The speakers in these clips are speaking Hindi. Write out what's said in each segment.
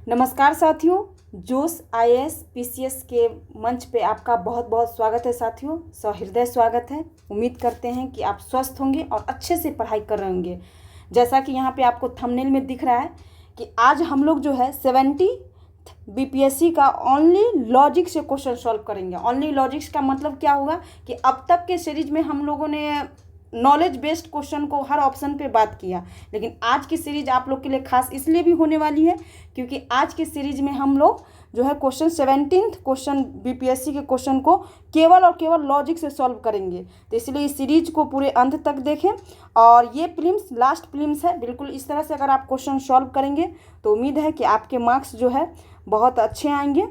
नमस्कार साथियों, जोश आईएएस पीसीएस के मंच पे आपका बहुत बहुत स्वागत है साथियों। सहृदय स्वागत है। उम्मीद करते हैं कि आप स्वस्थ होंगे और अच्छे से पढ़ाई कर रहे होंगे। जैसा कि यहाँ पे आपको थंबनेल में दिख रहा है कि आज हम लोग जो है 70 बीपीएससी का ओनली लॉजिक से क्वेश्चन सॉल्व करेंगे। ओनली लॉजिक्स का मतलब क्या होगा कि अब तक के सीरीज में हम लोगों ने नॉलेज बेस्ड क्वेश्चन को हर ऑप्शन पे बात किया, लेकिन आज की सीरीज आप लोग के लिए खास इसलिए भी होने वाली है क्योंकि आज की सीरीज में हम लोग जो है क्वेश्चन 17 क्वेश्चन बीपीएससी के क्वेश्चन को केवल और केवल लॉजिक से सॉल्व करेंगे। तो इसलिए इस सीरीज को पूरे अंत तक देखें। और ये प्रीलिम्स लास्ट प्रीलिम्स है। बिल्कुल इस तरह से अगर आप क्वेश्चन सॉल्व करेंगे तो उम्मीद है कि आपके मार्क्स जो है बहुत अच्छे आएंगे।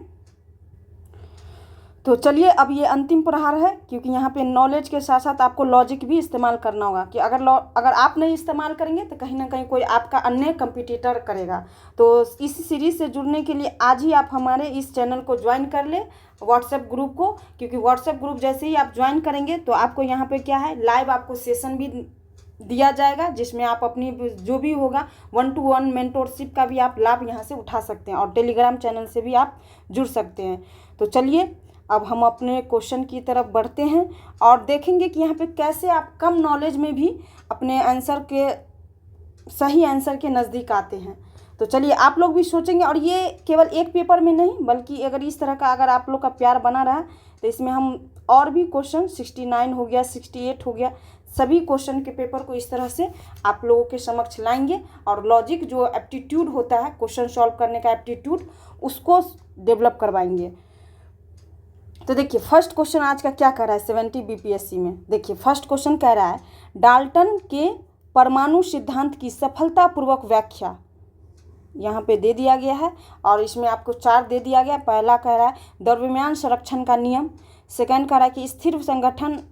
तो चलिए, अब ये अंतिम प्रहार है क्योंकि यहाँ पे नॉलेज के साथ साथ आपको लॉजिक भी इस्तेमाल करना होगा कि अगर आप नहीं इस्तेमाल करेंगे तो कहीं ना कहीं कोई आपका अन्य कंपटीटर करेगा। तो इस सीरीज से जुड़ने के लिए आज ही आप हमारे इस चैनल को ज्वाइन कर ले, व्हाट्सएप ग्रुप को, क्योंकि व्हाट्सएप ग्रुप जैसे ही आप ज्वाइन करेंगे तो आपको यहाँ पे क्या है, लाइव आपको सेशन भी दिया जाएगा जिसमें आप अपनी जो भी होगा 1-to-1 मेंटोरशिप का भी आप लाभ यहाँ से उठा सकते हैं और टेलीग्राम चैनल से भी आप जुड़ सकते हैं। तो चलिए, अब हम अपने क्वेश्चन की तरफ बढ़ते हैं और देखेंगे कि यहाँ पे कैसे आप कम नॉलेज में भी अपने आंसर के सही आंसर के नज़दीक आते हैं। तो चलिए, आप लोग भी सोचेंगे, और ये केवल एक पेपर में नहीं बल्कि अगर इस तरह का अगर आप लोग का प्यार बना रहा तो इसमें हम और भी क्वेश्चन 69 हो गया, 68 हो गया, सभी क्वेश्चन के पेपर को इस तरह से आप लोगों के समक्ष लाएंगे और लॉजिक जो एप्टीट्यूड होता है, क्वेश्चन सॉल्व करने का एप्टीट्यूड, उसको डेवलप करवाएंगे। तो देखिए, फर्स्ट क्वेश्चन आज का क्या कह रहा है 70 बीपीएससी में। देखिए, फर्स्ट क्वेश्चन कह रहा है डाल्टन के परमाणु सिद्धांत की सफलतापूर्वक व्याख्या। यहाँ पे दे दिया गया है और इसमें आपको 4 दे दिया गया। पहला कह रहा है द्रव्यमान संरक्षण का नियम, सेकंड कह रहा है कि स्थिर संगठन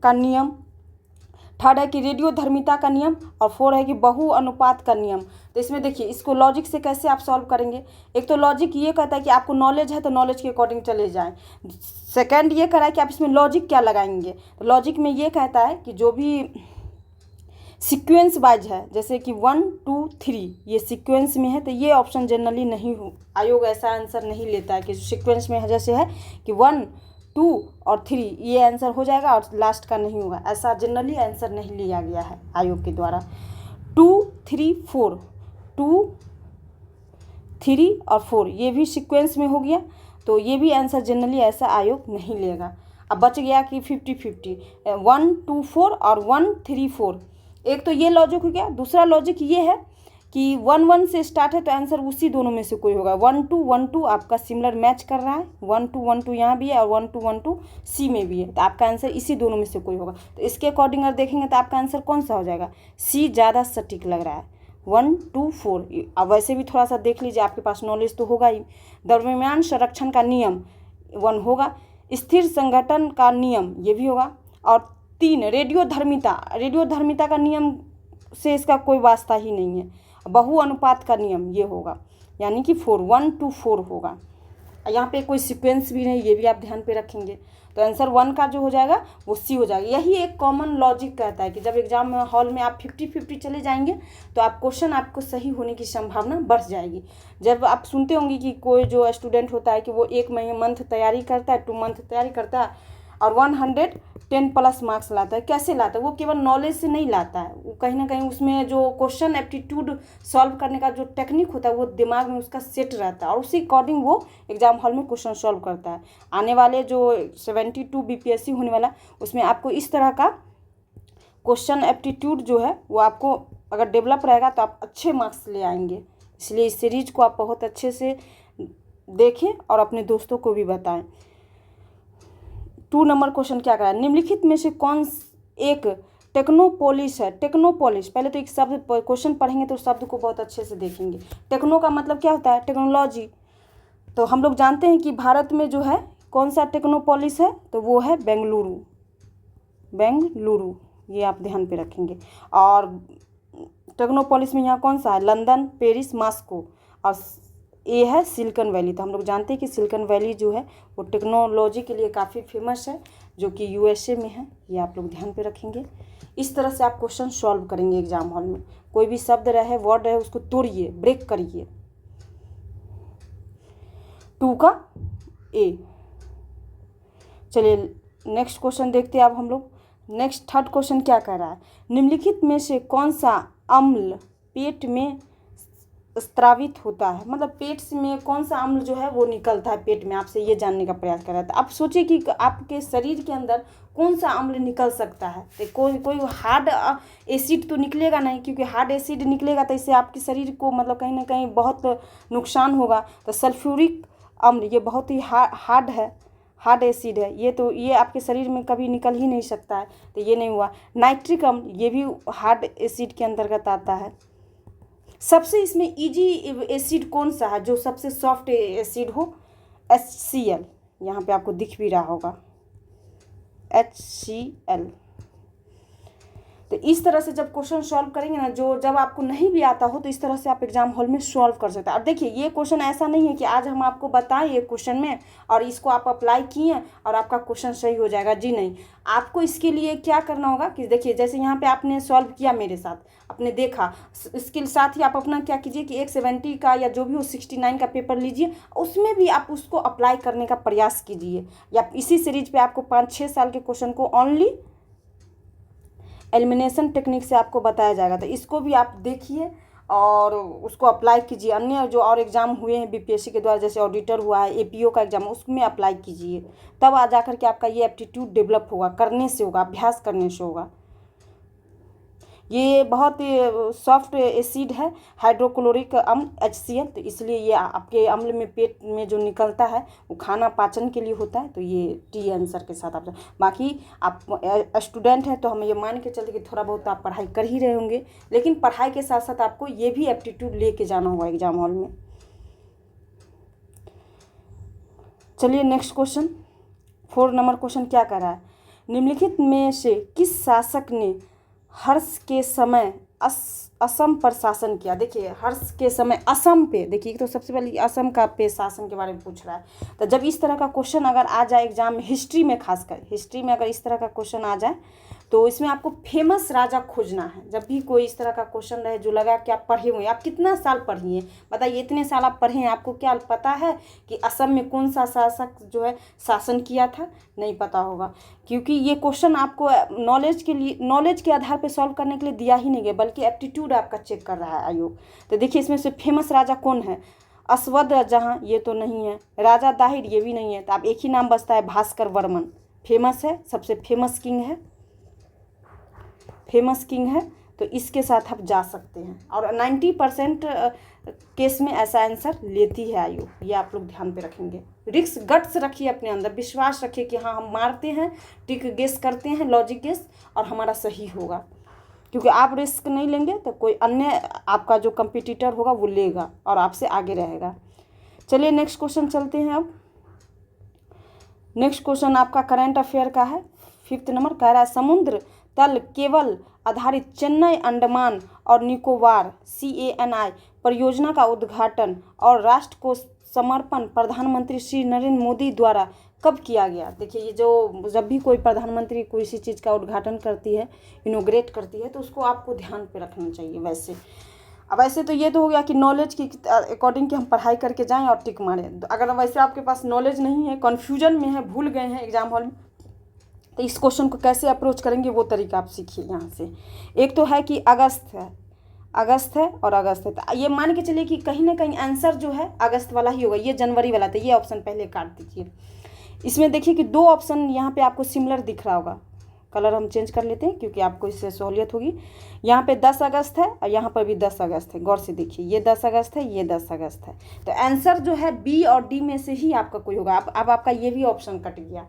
का नियम, थर्ड है कि रेडियोधर्मिता का नियम, और 4 है कि बहु अनुपात का नियम। तो इसमें देखिए, इसको लॉजिक से कैसे आप सॉल्व करेंगे। एक तो लॉजिक ये कहता है कि आपको नॉलेज है तो नॉलेज के अकॉर्डिंग चले जाएं। सेकंड ये कह रहा है कि आप इसमें लॉजिक क्या लगाएंगे। तो लॉजिक में ये कहता है कि जो भी सीक्वेंस वाइज है, जैसे कि 1, 2, 3 ये सीक्वेंस में है, तो ये ऑप्शन जनरली नहीं हो, आयोग ऐसा आंसर नहीं लेता है कि सीक्वेंस में है, जैसे है कि 1, 2 और 3 ये आंसर हो जाएगा और लास्ट का नहीं होगा। ऐसा जनरली आंसर नहीं लिया गया है आयोग के द्वारा। 2, 3, 4, 2, 3 और 4 ये भी सीक्वेंस में हो गया, तो ये भी आंसर जनरली ऐसा आयोग नहीं लेगा। अब बच गया कि 50-50, 1, 2, 4 और 1, 3, 4। एक तो ये लॉजिक हो गया। दूसरा लॉजिक ये है कि 1, 1 से स्टार्ट है तो आंसर उसी दोनों में से कोई होगा। 1, 2, 1, 2 आपका सिमिलर मैच कर रहा है, 1, 2, 1, 2 यहाँ भी है और 1, 2, 1, 2 सी में भी है, तो आपका आंसर इसी दोनों में से कोई होगा। तो इसके अकॉर्डिंग अगर देखेंगे तो आपका आंसर कौन सा हो जाएगा, सी ज़्यादा सटीक लग रहा है। 1, 2, 4। अब वैसे भी थोड़ा सा देख लीजिए, आपके पास नॉलेज तो होगा ही। द्रव्यमान संरक्षण का नियम 1 होगा, स्थिर संगठन का नियम ये भी होगा, और 3 रेडियोधर्मिता का नियम से इसका कोई वास्ता ही नहीं है। बहु अनुपात का नियम ये होगा, यानी कि 4, 1 to 4 होगा। यहाँ पे कोई सीक्वेंस भी नहीं, ये भी आप ध्यान पे रखेंगे। तो आंसर 1 का जो हो जाएगा वो सी हो जाएगा। यही एक कॉमन लॉजिक कहता है कि जब एग्जाम हॉल में आप 50-50 चले जाएंगे तो आप क्वेश्चन आपको सही होने की संभावना बढ़ जाएगी। जब आप सुनते होंगे कि कोई जो स्टूडेंट होता है कि वो 1 मंथ तैयारी करता है, 2 मंथ तैयारी करता है और 110+ मार्क्स लाता है। कैसे लाता है? वो केवल नॉलेज से नहीं लाता है, वो कहीं ना कहीं उसमें जो क्वेश्चन एप्टीट्यूड सॉल्व करने का जो टेक्निक होता है वो दिमाग में उसका सेट रहता है और उसी अकॉर्डिंग वो एग्जाम हॉल में क्वेश्चन सॉल्व करता है। आने वाले जो 72 बीपीएससी होने वाला, उसमें आपको इस तरह का क्वेश्चन एप्टीट्यूड जो है वो आपको अगर डेवलप रहेगा तो आप अच्छे मार्क्स ले आएंगे। इसलिए इस सीरीज को आप बहुत अच्छे से देखें और अपने दोस्तों को भी बताएं। 2 नंबर क्वेश्चन क्या करा है, निम्नलिखित में से कौन एक टेक्नोपोलिस है। टेक्नोपोलिस, पहले तो एक शब्द क्वेश्चन पढ़ेंगे तो शब्द को बहुत अच्छे से देखेंगे। टेक्नो का मतलब क्या होता है, टेक्नोलॉजी। तो हम लोग जानते हैं कि भारत में जो है कौन सा टेक्नोपोलिस है, तो वो है बेंगलुरु। ये आप ध्यान पे रखेंगे। और टेक्नोपोलिस में यहाँ कौन सा है, लंदन, पेरिस, मॉस्को, और ये है सिलिकॉन वैली। तो हम लोग जानते हैं कि सिलिकॉन वैली जो है वो टेक्नोलॉजी के लिए काफ़ी फेमस है, जो कि यूएसए में है। ये आप लोग ध्यान पे रखेंगे। इस तरह से आप क्वेश्चन सॉल्व करेंगे एग्जाम हॉल में। कोई भी शब्द रहे, वर्ड रहे, उसको तोड़िए, ब्रेक करिए। 2 का ए। चलिए नेक्स्ट क्वेश्चन देखते हैं अब हम लोग। नेक्स्ट थर्ड क्वेश्चन क्या कह रहा है, निम्नलिखित में से कौन सा अम्ल पेट में स्त्रावित होता है, मतलब पेट में कौन सा अम्ल जो है वो निकलता है पेट में, आपसे ये जानने का प्रयास कर रहा था। आप सोचिए कि आपके शरीर के अंदर कौन सा अम्ल निकल सकता है, तो कोई हार्ड एसिड तो निकलेगा नहीं, क्योंकि हार्ड एसिड निकलेगा तो इससे आपके शरीर को मतलब कहीं ना कहीं बहुत नुकसान होगा। तो सल्फ्यूरिक अम्ल ये बहुत ही हार्ड है, हार्ड एसिड है ये, तो ये आपके शरीर में कभी निकल ही नहीं सकता है, तो ये नहीं हुआ। नाइट्रिक अम्ल ये भी हार्ड एसिड के अंतर्गत आता है। सबसे इसमें इजी एसिड कौन सा है, जो सबसे सॉफ्ट एसिड हो, HCl, यहाँ पे आपको दिख भी रहा होगा HCl। तो इस तरह से जब क्वेश्चन सॉल्व करेंगे ना, जो जब आपको नहीं भी आता हो तो इस तरह से आप एग्जाम हॉल में सॉल्व कर सकते हैं। अब देखिए ये क्वेश्चन ऐसा नहीं है कि आज हम आपको बताएं ये क्वेश्चन में और इसको आप अप्लाई किए और आपका क्वेश्चन सही हो जाएगा, जी नहीं। आपको इसके लिए क्या करना होगा कि देखिए जैसे यहाँ पे आपने सॉल्व किया मेरे साथ, आपने देखा, इसके साथ ही आप अपना क्या कीजिए कि 170 का या जो भी हो 69 का पेपर लीजिए, उसमें भी आप उसको अप्लाई करने का प्रयास कीजिए। या इसी सीरीज पे आपको 5-6 साल के क्वेश्चन को ओनली एलिमिनेशन टेक्निक से आपको बताया जाएगा, तो इसको भी आप देखिए और उसको अप्लाई कीजिए। अन्य जो और एग्ज़ाम हुए हैं BPSC के द्वारा, जैसे ऑडिटर हुआ है, APO का एग्ज़ाम, उसमें अप्लाई कीजिए, तब आ जा कर के आपका ये एप्टीट्यूड डेवलप होगा, करने से होगा, अभ्यास करने से होगा। ये बहुत सॉफ्ट एसिड है, हाइड्रोक्लोरिक अम्ल HCl, तो इसलिए ये आपके अम्ल में पेट में जो निकलता है वो खाना पाचन के लिए होता है, तो ये टी आंसर के साथ आप। बाकी आप स्टूडेंट हैं तो हम ये मान के चलते कि थोड़ा बहुत आप पढ़ाई कर ही रहे होंगे, लेकिन पढ़ाई के साथ साथ आपको ये भी एप्टीट्यूड लेके जाना होगा एग्जाम हॉल में। चलिए नेक्स्ट क्वेश्चन, 4 नंबर क्वेश्चन क्या कर रहा है, निम्नलिखित में से किस शासक ने हर्ष के समय असम पर शासन किया। देखिए हर्ष के समय असम पे, देखिए तो सबसे पहले असम का पे शासन के बारे में पूछ रहा है। तो जब इस तरह का क्वेश्चन अगर आ जाए एग्जाम में, हिस्ट्री में, खासकर हिस्ट्री में अगर इस तरह का क्वेश्चन आ जाए तो इसमें आपको फेमस राजा खोजना है। जब भी कोई इस तरह का क्वेश्चन रहे जो लगा कि आप पढ़े हुए, आप कितना साल पढ़ी हैं, बताइए इतने साल आप पढ़े हैं, आपको क्या पता है कि असम में कौन सा शासक जो है शासन किया था, नहीं पता होगा। क्योंकि ये क्वेश्चन आपको नॉलेज के लिए, नॉलेज के आधार पर सॉल्व करने के लिए दिया ही नहीं गया, बल्कि एप्टीट्यूड आपका चेक कर रहा है आयोग। तो देखिए इसमें से फेमस राजा कौन है, अश्वद जहाँ, ये तो नहीं है, राजा दाहिर ये भी नहीं है, तो आप एक ही नाम बचता है, भास्कर वर्मन फेमस है, सबसे फेमस किंग है, फेमस किंग है, तो इसके साथ आप जा सकते हैं। और 90% केस में ऐसा आंसर लेती है आयोग, ये आप लोग ध्यान पे रखेंगे। रिस्क गट्स रखिए अपने अंदर, विश्वास रखिए कि हाँ हम मारते हैं, टिक गेस करते हैं, लॉजिक गेस, और हमारा सही होगा। क्योंकि आप रिस्क नहीं लेंगे तो कोई अन्य आपका जो कंपटीटर होगा वो लेगा और आपसे आगे रहेगा। चलिए नेक्स्ट क्वेश्चन चलते हैं। अब नेक्स्ट क्वेश्चन आपका करंट अफेयर का है, 5th नंबर कह रहा है, समुद्र तल केबल आधारित चेन्नई अंडमान और निकोबार CANI परियोजना का उद्घाटन और राष्ट्र को समर्पण प्रधानमंत्री श्री नरेंद्र मोदी द्वारा कब किया गया। देखिए ये जो जब भी कोई प्रधानमंत्री किसी चीज़ का उद्घाटन करती है, इनोग्रेट करती है, तो उसको आपको ध्यान पे रखना चाहिए। वैसे तो ये तो हो गया कि नॉलेज की अकॉर्डिंग कि हम पढ़ाई करके जाएं और टिक मारें। अगर वैसे आपके पास नॉलेज नहीं है, कन्फ्यूजन में है, भूल गए हैं एग्जाम हॉल में, तो इस क्वेश्चन को कैसे अप्रोच करेंगे वो तरीका आप सीखिए यहाँ से। एक तो है कि अगस्त है और अगस्त है, तो ये मान के चलिए कि कहीं ना कहीं आंसर जो है अगस्त वाला ही होगा, ये जनवरी वाला था, ये ऑप्शन पहले काट दीजिए। इसमें देखिए कि 2 ऑप्शन यहाँ पे आपको सिमिलर दिख रहा होगा, कलर हम चेंज कर लेते हैं क्योंकि आपको इससे सहूलियत होगी। यहाँ पे 10 अगस्त है और यहाँ पर भी 10 अगस्त है, गौर से देखिए, ये 10 अगस्त है, ये 10 अगस्त है, तो आंसर जो है B और D में से ही आपका कोई होगा। अब आपका ये भी ऑप्शन कट गया,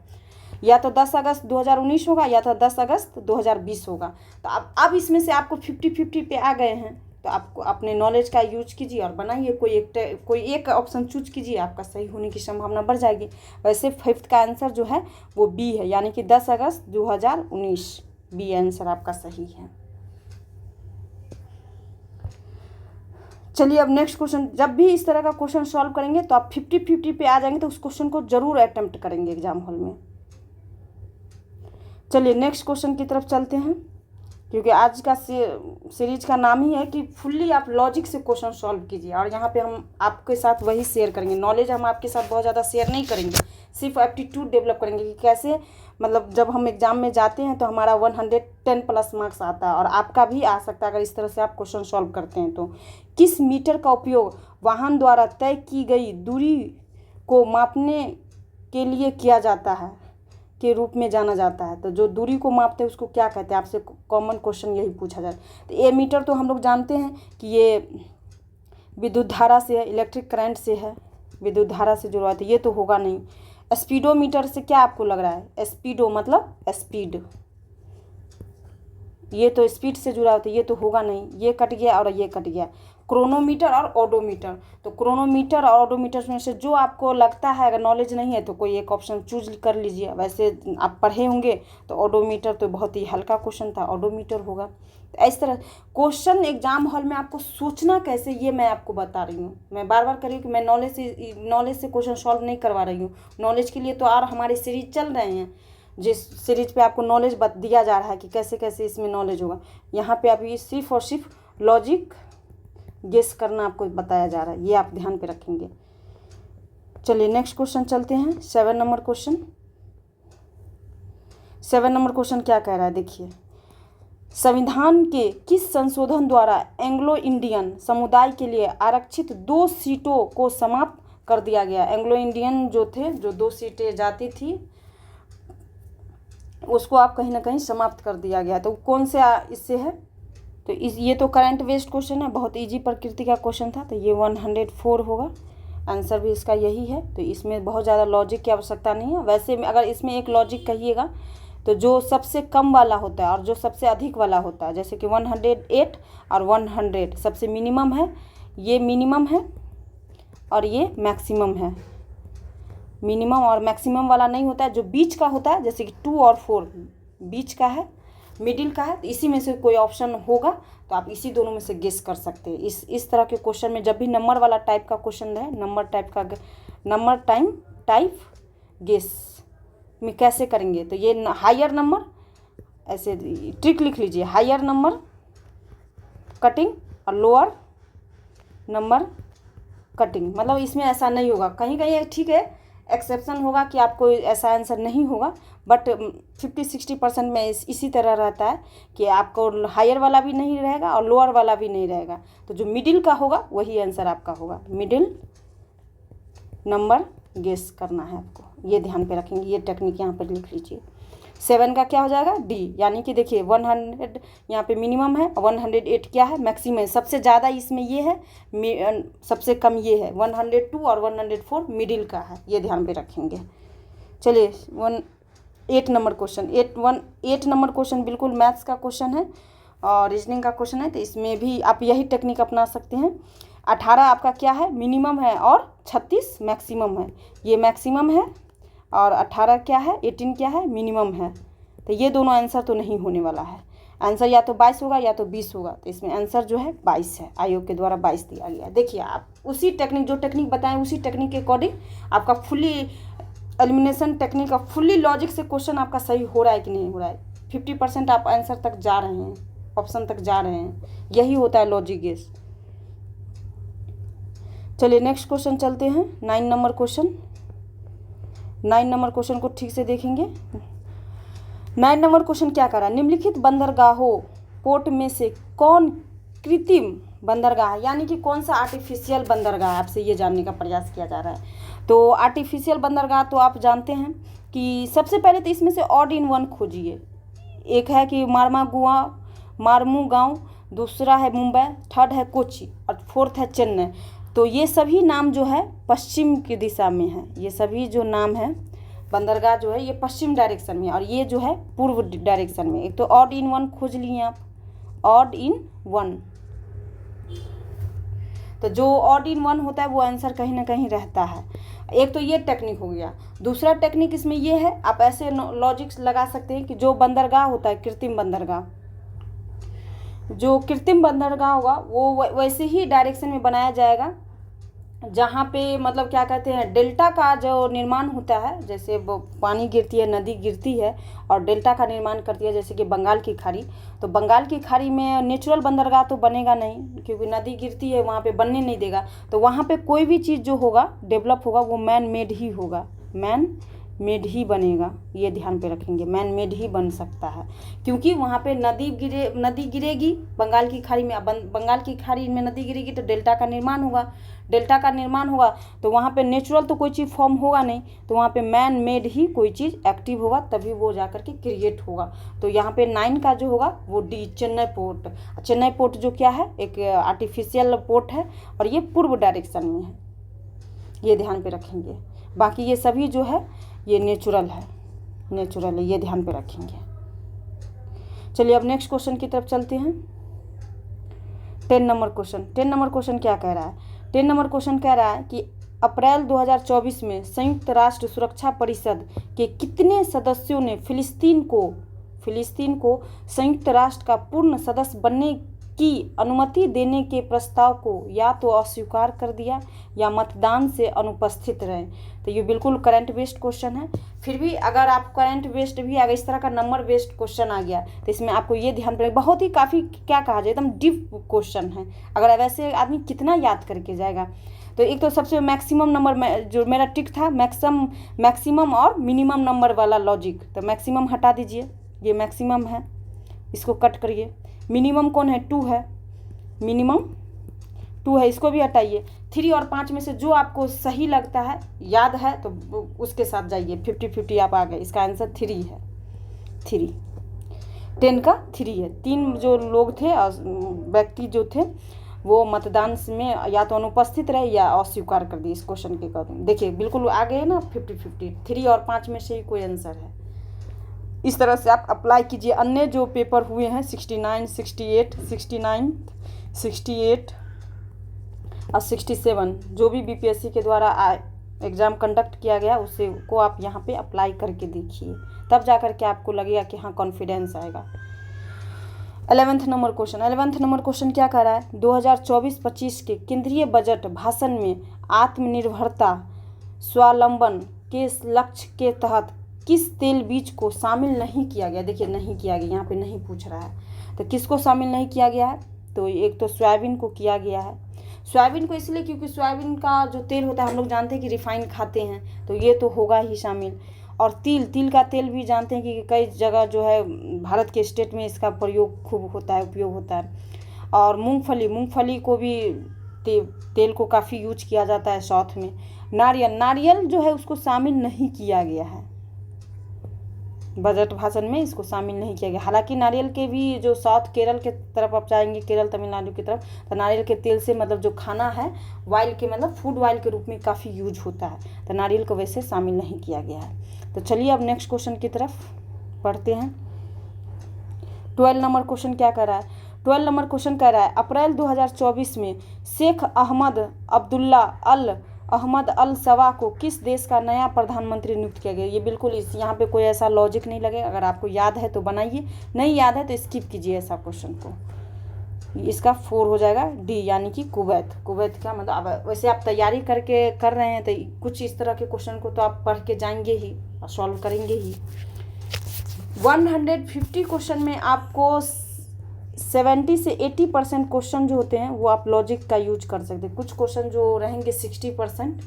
या तो 10 अगस्त 2019 होगा या तो 10 अगस्त 2020 होगा। तो अब इसमें से आपको 50-50 पे आ गए हैं, तो आपको अपने नॉलेज का यूज कीजिए और बनाइए, कोई एक ऑप्शन चूज कीजिए, आपका सही होने की संभावना बढ़ जाएगी। वैसे 5th का आंसर जो है वो B है, यानी कि 10 अगस्त 2019 B आंसर आपका सही है। चलिए अब नेक्स्ट क्वेश्चन, जब भी इस तरह का क्वेश्चन सॉल्व करेंगे तो आप 50-50 पे आ जाएंगे, तो उस क्वेश्चन को जरूर अटेम्प्ट करेंगे एग्जाम हॉल में। चलिए नेक्स्ट क्वेश्चन की तरफ चलते हैं। क्योंकि आज का सीरीज का नाम ही है कि फुल्ली आप लॉजिक से क्वेश्चन सॉल्व कीजिए। और यहाँ पे हम आपके साथ वही शेयर करेंगे, नॉलेज हम आपके साथ बहुत ज़्यादा शेयर नहीं करेंगे, सिर्फ एप्टीट्यूड डेवलप करेंगे कि कैसे मतलब जब हम एग्जाम में जाते हैं तो हमारा 110 प्लस मार्क्स आता है और आपका भी आ सकता है अगर इस तरह से आप क्वेश्चन सॉल्व करते हैं तो। किस मीटर का उपयोग वाहन द्वारा तय की गई दूरी को मापने के लिए किया जाता है के रूप में जाना जाता है? तो जो दूरी को मापते हैं उसको क्या कहते हैं? आपसे कॉमन क्वेश्चन यही पूछा जाए। तो ये मीटर तो हम लोग जानते हैं कि ये विद्युत धारा से है, इलेक्ट्रिक करंट से है, विद्युत धारा से जुड़ा है, तो ये तो होगा नहीं। स्पीडोमीटर से क्या आपको लग रहा है? स्पीडो मतलब स्पीड, ये तो स्पीड से जुड़ा होता है, ये तो होगा नहीं, ये कट गया और ये कट गया। क्रोनोमीटर और ओडोमीटर, तो क्रोनोमीटर और ओडोमीटर में से जो आपको लगता है, अगर नॉलेज नहीं है तो कोई एक ऑप्शन चूज कर लीजिए। वैसे आप पढ़े होंगे तो ओडोमीटर तो बहुत ही हल्का क्वेश्चन था, ओडोमीटर होगा। तो इस तरह क्वेश्चन एग्जाम हॉल में आपको सोचना कैसे, ये मैं आपको बता रही हूँ। मैं बार बार कह रही हूँ कि मैं नॉलेज से क्वेश्चन सॉल्व नहीं करवा रही हूँ। नॉलेज के लिए तो और हमारे सीरीज चल रहे हैं, जिस सीरीज पे आपको नॉलेज दिया जा रहा है कि कैसे कैसे इसमें नॉलेज होगा। यहाँ पे अभी सिर्फ और सिर्फ लॉजिक गेस करना आपको बताया जा रहा है, ये आप ध्यान पे रखेंगे। चलिए नेक्स्ट क्वेश्चन चलते हैं। 7 नंबर क्वेश्चन। 7 नंबर क्वेश्चन क्या कह रहा है, देखिए। संविधान के किस संशोधन द्वारा एंग्लो इंडियन समुदाय के लिए आरक्षित 2 सीटों को समाप्त कर दिया गया? एंग्लो इंडियन जो थे, जो 2 सीटें जाती थी, उसको आप कहीं ना कहीं समाप्त कर दिया गया। तो कौन से इससे है? तो ये तो करंट बेस्ड क्वेश्चन है, बहुत इजी प्रकृति का क्वेश्चन था, तो ये 104 होगा। आंसर भी इसका यही है। तो इसमें बहुत ज़्यादा लॉजिक की आवश्यकता नहीं है। वैसे अगर इसमें एक लॉजिक कहिएगा तो जो सबसे कम वाला होता है और जो सबसे अधिक वाला होता है, जैसे कि 108 और 100 सबसे मिनिमम है, ये मिनिमम है और ये मैक्सिमम है। मिनिमम और मैक्सिमम वाला नहीं होता है, जो बीच का होता है, जैसे कि 2 और 4 बीच का है, मिडिल का है। तो इसी में से कोई ऑप्शन होगा तो आप इसी दोनों में से गेस कर सकते हैं। इस तरह के क्वेश्चन में जब भी नंबर वाला टाइप का क्वेश्चन रहे, नंबर टाइप गेस में कैसे करेंगे? तो ये हायर नंबर, ऐसे ट्रिक लिख लीजिए, हायर नंबर कटिंग और लोअर नंबर कटिंग। मतलब इसमें ऐसा नहीं होगा, कहीं कहीं ठीक है एक्सेप्शन होगा कि आपको ऐसा आंसर नहीं होगा, बट 50-60% में इसी तरह रहता है कि आपको हायर वाला भी नहीं रहेगा और लोअर वाला भी नहीं रहेगा। तो जो मिडिल का होगा वही आंसर आपका होगा। मिडिल नंबर गेस करना है आपको, ये ध्यान पे रखेंगे। ये टेक्निक यहाँ पर लिख लीजिए। 7 का क्या हो जाएगा? डी। यानी कि देखिए 100 यहाँ पे मिनिमम है, 108 क्या है? मैक्सिमम है। सबसे ज़्यादा इसमें ये है, सबसे कम ये है। 102 और 104 मिडिल का है, ये ध्यान पे रखेंगे। चलिए 8 नंबर क्वेश्चन। 8 नंबर क्वेश्चन बिल्कुल मैथ्स का क्वेश्चन है और रीजनिंग का क्वेश्चन है। तो इसमें भी आप यही टेक्निक अपना सकते हैं। 18 आपका क्या है? मिनिमम है और 36 मैक्सिमम है। ये मैक्सिमम है और 18 क्या है? 18 क्या है? मिनिमम है। तो ये दोनों आंसर तो नहीं होने वाला है। आंसर या तो 22 होगा या तो 20 होगा। तो इसमें आंसर जो है 22 है, आयोग के द्वारा 22 दिया गया। देखिए आप उसी टेक्निक, जो टेक्निक बताएं उसी टेक्निक के अकॉर्डिंग आपका फुल्ली एलिमिनेशन टेक्निक का फुल्ली लॉजिक से क्वेश्चन आपका सही हो रहा है कि नहीं हो रहा है। 50% आप आंसर तक जा रहे हैं, ऑप्शन तक जा रहे हैं, यही होता है लॉजिक गेस। चलिए नेक्स्ट क्वेश्चन चलते हैं। 9 नंबर क्वेश्चन। 9 नंबर क्वेश्चन को ठीक से देखेंगे। 9 नंबर क्वेश्चन क्या कर रहा है? निम्नलिखित बंदरगाहों पोर्ट में से कौन कृत्रिम बंदरगाह है? यानी कि कौन सा आर्टिफिशियल बंदरगाह है, आपसे ये जानने का प्रयास किया जा रहा है। तो आर्टिफिशियल बंदरगाह तो आप जानते हैं कि सबसे पहले तो इसमें से ऑड इन वन खोजिए। एक है कि मारमुगांव, दूसरा है मुंबई, थर्ड है कोची और फोर्थ है चेन्नई। तो ये सभी नाम जो है पश्चिम की दिशा में है। ये सभी जो नाम है बंदरगाह जो है ये पश्चिम डायरेक्शन में और ये जो है पूर्व डायरेक्शन में। एक तो ऑड इन वन खोज लिए आप, ऑड इन वन। तो जो ऑड इन वन होता है वो आंसर कहीं ना कहीं रहता है। एक तो ये टेक्निक हो गया। दूसरा टेक्निक इसमें ये है, आप ऐसे लॉजिक्स लगा सकते हैं कि जो बंदरगाह होता है कृत्रिम बंदरगाह, जो कृत्रिम बंदरगाह होगा वो वैसे ही डायरेक्शन में बनाया जाएगा जहाँ पे मतलब क्या कहते हैं, डेल्टा का जो निर्माण होता है, जैसे वो पानी गिरती है, नदी गिरती है और डेल्टा का निर्माण करती है, जैसे कि बंगाल की खाड़ी। तो बंगाल की खाड़ी में नेचुरल बंदरगाह तो बनेगा नहीं, क्योंकि नदी गिरती है वहाँ पे बनने नहीं देगा। तो वहाँ पे कोई भी चीज़ जो होगा डेवलप होगा वो मैन मेड ही होगा, मैन मेड ही बनेगा, ये ध्यान पे रखेंगे, मैन मेड ही बन सकता है, क्योंकि वहाँ पे नदी गिरेगी बंगाल की खाड़ी में। अब बंगाल की खाड़ी में नदी गिरेगी तो डेल्टा का निर्माण होगा, डेल्टा का निर्माण होगा तो वहाँ पे नेचुरल तो कोई चीज़ फॉर्म होगा नहीं, तो वहाँ पे मैन मेड ही कोई चीज़ एक्टिव होगा, तभी वो जा कर के क्रिएट होगा। तो यहाँ पे 9 का जो होगा वो D, Chennai port. Chennai port जो क्या है, एक आर्टिफिशियल पोर्ट है और ये पूर्व डायरेक्शन में है, ये ध्यान पे रखेंगे। बाकी ये सभी जो है ये नेचुरल है, नेचुरल है, ये ध्यान पे रखेंगे। चलिए अब नेक्स्ट क्वेश्चन की तरफ चलते हैं। 10 नंबर क्वेश्चन। 10 नंबर क्वेश्चन क्या कह रहा है? 10 नंबर क्वेश्चन कह रहा है कि अप्रैल 2024 में संयुक्त राष्ट्र सुरक्षा परिषद के कितने सदस्यों ने फिलिस्तीन को संयुक्त राष्ट्र का पूर्ण सदस्य बनने की अनुमति देने के प्रस्ताव को या तो अस्वीकार कर दिया या मतदान से अनुपस्थित रहे। तो ये बिल्कुल करंट बेस्ड क्वेश्चन है। फिर भी अगर आप करंट बेस्ड भी अगर इस तरह का नंबर बेस्ड क्वेश्चन आ गया तो इसमें आपको ये ध्यान रखना, बहुत ही काफ़ी क्या कहा जाए एकदम डीप क्वेश्चन है। अगर वैसे आदमी कितना याद करके जाएगा। तो एक तो सबसे मैक्सिमम नंबर में जो मेरा टिक था, मैक्सिमम और मिनिमम नंबर वाला लॉजिक, तो मैक्सिमम हटा दीजिए, ये मैक्सिमम है, इसको कट करिए। मिनिमम कौन है? 2 है, मिनिमम 2 है, इसको भी हटाइए। 3 और 5 में से जो आपको सही लगता है, याद है तो उसके साथ जाइए। 50-50 आप आ गए, इसका आंसर 3 है। 3 10 का 3 है। 3 जो लोग थे व्यक्ति जो थे वो मतदान में या तो अनुपस्थित रहे या अस्वीकार कर दिए इस क्वेश्चन के कदम। देखिए बिल्कुल आ गए ना 50-50, 3 और 5 में से ही कोई आंसर है। इस तरह से आप अप्लाई कीजिए। अन्य जो पेपर हुए हैं 69, 68, 69, 68 और 67 जो भी बीपीएससी के द्वारा एग्ज़ाम कंडक्ट किया गया उसे को आप यहाँ पे अप्लाई करके देखिए, तब जाकर के आपको लगेगा कि हाँ कॉन्फिडेंस आएगा। 11th number question. 11th number question क्या कह रहा है? 2024-25 के केंद्रीय बजट भाषण में आत्मनिर्भरता स्वावलंबन के लक्ष्य के तहत किस तेल बीज को शामिल नहीं किया गया? देखिए नहीं किया गया, यहाँ पे नहीं पूछ रहा है। तो किसको शामिल नहीं किया गया है? तो एक तो सोयाबीन को किया गया है। सोयाबीन को इसलिए क्योंकि सोयाबीन का जो तेल होता है हम लोग जानते हैं कि रिफाइन खाते हैं, तो ये तो होगा ही शामिल। और तिल का तेल भी जानते हैं कि कई जगह जो है भारत के स्टेट में इसका प्रयोग खूब होता है, उपयोग होता है। और मूंगफली को भी तेल को काफ़ी यूज किया जाता है साउथ में। नारियल जो है उसको शामिल नहीं किया गया है बजट भाषण में, इसको शामिल नहीं किया गया। हालांकि नारियल के भी जो साउथ केरल के तरफ आप जाएंगे, केरल तमिलनाडु की तरफ, तो नारियल के तेल से मतलब जो खाना है ऑयल के मतलब फूड ऑयल के रूप में काफ़ी यूज होता है, तो नारियल को वैसे शामिल नहीं किया गया है। तो चलिए अब नेक्स्ट क्वेश्चन की तरफ पढ़ते हैं। 12 नंबर क्वेश्चन क्या कर रहा है? 12 नंबर क्वेश्चन कह रहा है अप्रैल 2024 में शेख अहमद अल सवा को किस देश का नया प्रधानमंत्री नियुक्त किया गया? ये बिल्कुल यहाँ पे कोई ऐसा लॉजिक नहीं लगेगा। अगर आपको याद है तो बनाइए, नहीं याद है तो स्किप कीजिए ऐसा क्वेश्चन को। इसका 4 हो जाएगा डी, यानी कि कुवैत का मतलब। वैसे आप तैयारी करके कर रहे हैं तो कुछ इस तरह के क्वेश्चन को तो आप पढ़ के जाएंगे ही और सॉल्व करेंगे ही। 150 क्वेश्चन में आपको 70 से 80% क्वेश्चन जो होते हैं वो आप लॉजिक का यूज कर सकते हैं। कुछ क्वेश्चन जो रहेंगे 60%,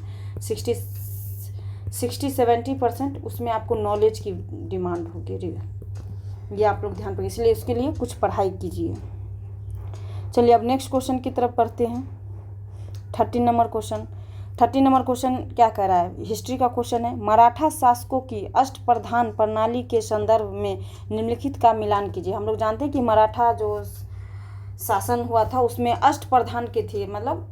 60-70% उसमें आपको नॉलेज की डिमांड होगी, ये आप लोग ध्यान रखिए, इसलिए उसके लिए कुछ पढ़ाई कीजिए। चलिए अब नेक्स्ट क्वेश्चन की तरफ पढ़ते हैं। 13 नंबर क्वेश्चन। 13 नंबर क्वेश्चन क्या कह रहा है? हिस्ट्री का क्वेश्चन है। मराठा शासकों की अष्टप्रधान प्रणाली के संदर्भ में निम्नलिखित का मिलान कीजिए। हम लोग जानते हैं कि मराठा जो शासन हुआ था उसमें अष्टप्रधान के थे, मतलब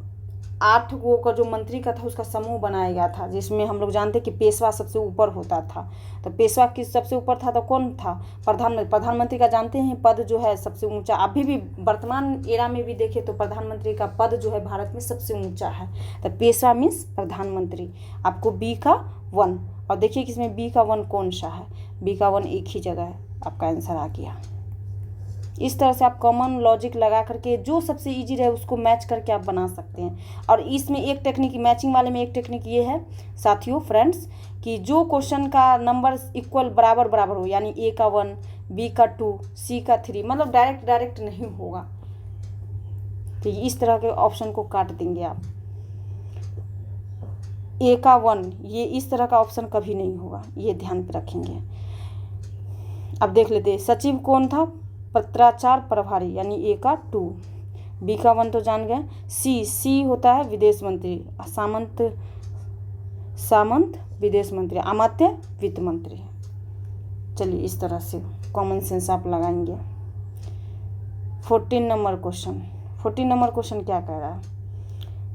8 गो का जो मंत्री का था उसका समूह बनाया गया था, जिसमें हम लोग जानते हैं कि पेशवा सबसे ऊपर होता था। तो पेशवा किस सबसे ऊपर था? तो कौन था? प्रधानमंत्री का जानते हैं पद जो है सबसे ऊंचा। अभी भी वर्तमान एरा में भी देखें तो प्रधानमंत्री का पद जो है भारत में सबसे ऊंचा है। तो पेशवा मीन्स प्रधानमंत्री। आपको बी का 1, और देखिए कि इसमें बी का 1 कौन सा है? बी का 1 एक ही जगह है, आपका आंसर आ गया। इस तरह से आप कॉमन लॉजिक लगा करके जो सबसे इजी रहे उसको मैच करके आप बना सकते हैं। और इसमें एक टेक्निक, मैचिंग वाले में एक टेक्निक ये है साथियों फ्रेंड्स, कि जो क्वेश्चन का नंबर इक्वल बराबर बराबर हो, यानी ए का 1, बी का 2, सी का 3, मतलब डायरेक्ट नहीं होगा। तो इस तरह के ऑप्शन को काट देंगे आप। ए का 1, ये इस तरह का ऑप्शन कभी नहीं होगा, ये ध्यान पे रखेंगे। अब देख लेते हैं सचिव कौन था, पत्राचार प्रभारी, यानी ए का 2। बी का 1 तो जान गए। सी होता है विदेश मंत्री, सामंत विदेश मंत्री, अमात्य वित्त मंत्री। चलिए इस तरह से कॉमन सेंस आप लगाएंगे। 14 नंबर क्वेश्चन क्या कह रहा है।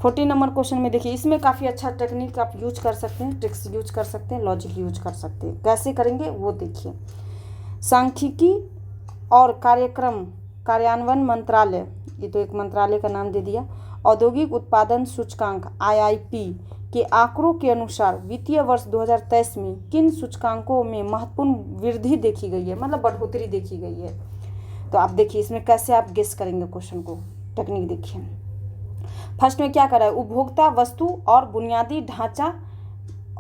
14 नंबर क्वेश्चन में देखिए, इसमें काफ़ी अच्छा टेक्निक आप यूज कर सकते हैं, ट्रिक्स यूज कर सकते हैं, लॉजिक यूज कर सकते हैं। कैसे करेंगे वो देखिए। सांख्यिकी और कार्यक्रम कार्यान्वयन मंत्रालय, ये तो एक मंत्रालय का नाम दे दिया, औद्योगिक उत्पादन सूचकांक IIP के आंकड़ों के अनुसार वित्तीय वर्ष 2023 में किन सूचकांकों में महत्वपूर्ण वृद्धि देखी गई है, मतलब बढ़ोतरी देखी गई है। तो आप देखिए इसमें कैसे आप गेस करेंगे क्वेश्चन को, टेक्निक देखिए। फर्स्ट में क्या करा है, उपभोक्ता वस्तु और बुनियादी ढांचा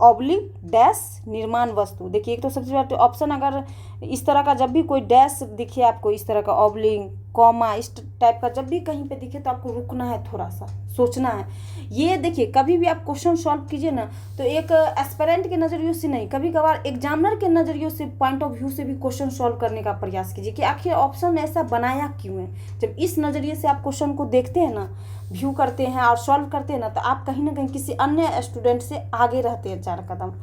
ऑब्लिक डैश निर्माण वस्तु। देखिए एक तो सबसे पहले ऑप्शन, अगर इस तरह का जब भी कोई डैश दिखे आपको, इस तरह का ऑब्लिक कॉमा इस टाइप का जब भी कहीं पे दिखे तो आपको रुकना है, थोड़ा सा सोचना है। ये देखिए कभी भी आप क्वेश्चन सॉल्व कीजिए ना, तो एक एस्पिरेंट के नज़रिए से नहीं, कभी कभार एग्जामिनर के नज़रिए से, पॉइंट ऑफ व्यू से भी क्वेश्चन सॉल्व करने का प्रयास कीजिए कि आखिर ऑप्शन ऐसा बनाया क्यों है। जब इस नज़रिए से आप क्वेश्चन को देखते हैं ना, व्यू करते हैं और सॉल्व करते हैं ना, तो आप कहीं ना कहीं किसी अन्य स्टूडेंट से आगे रहते हैं 4 कदम।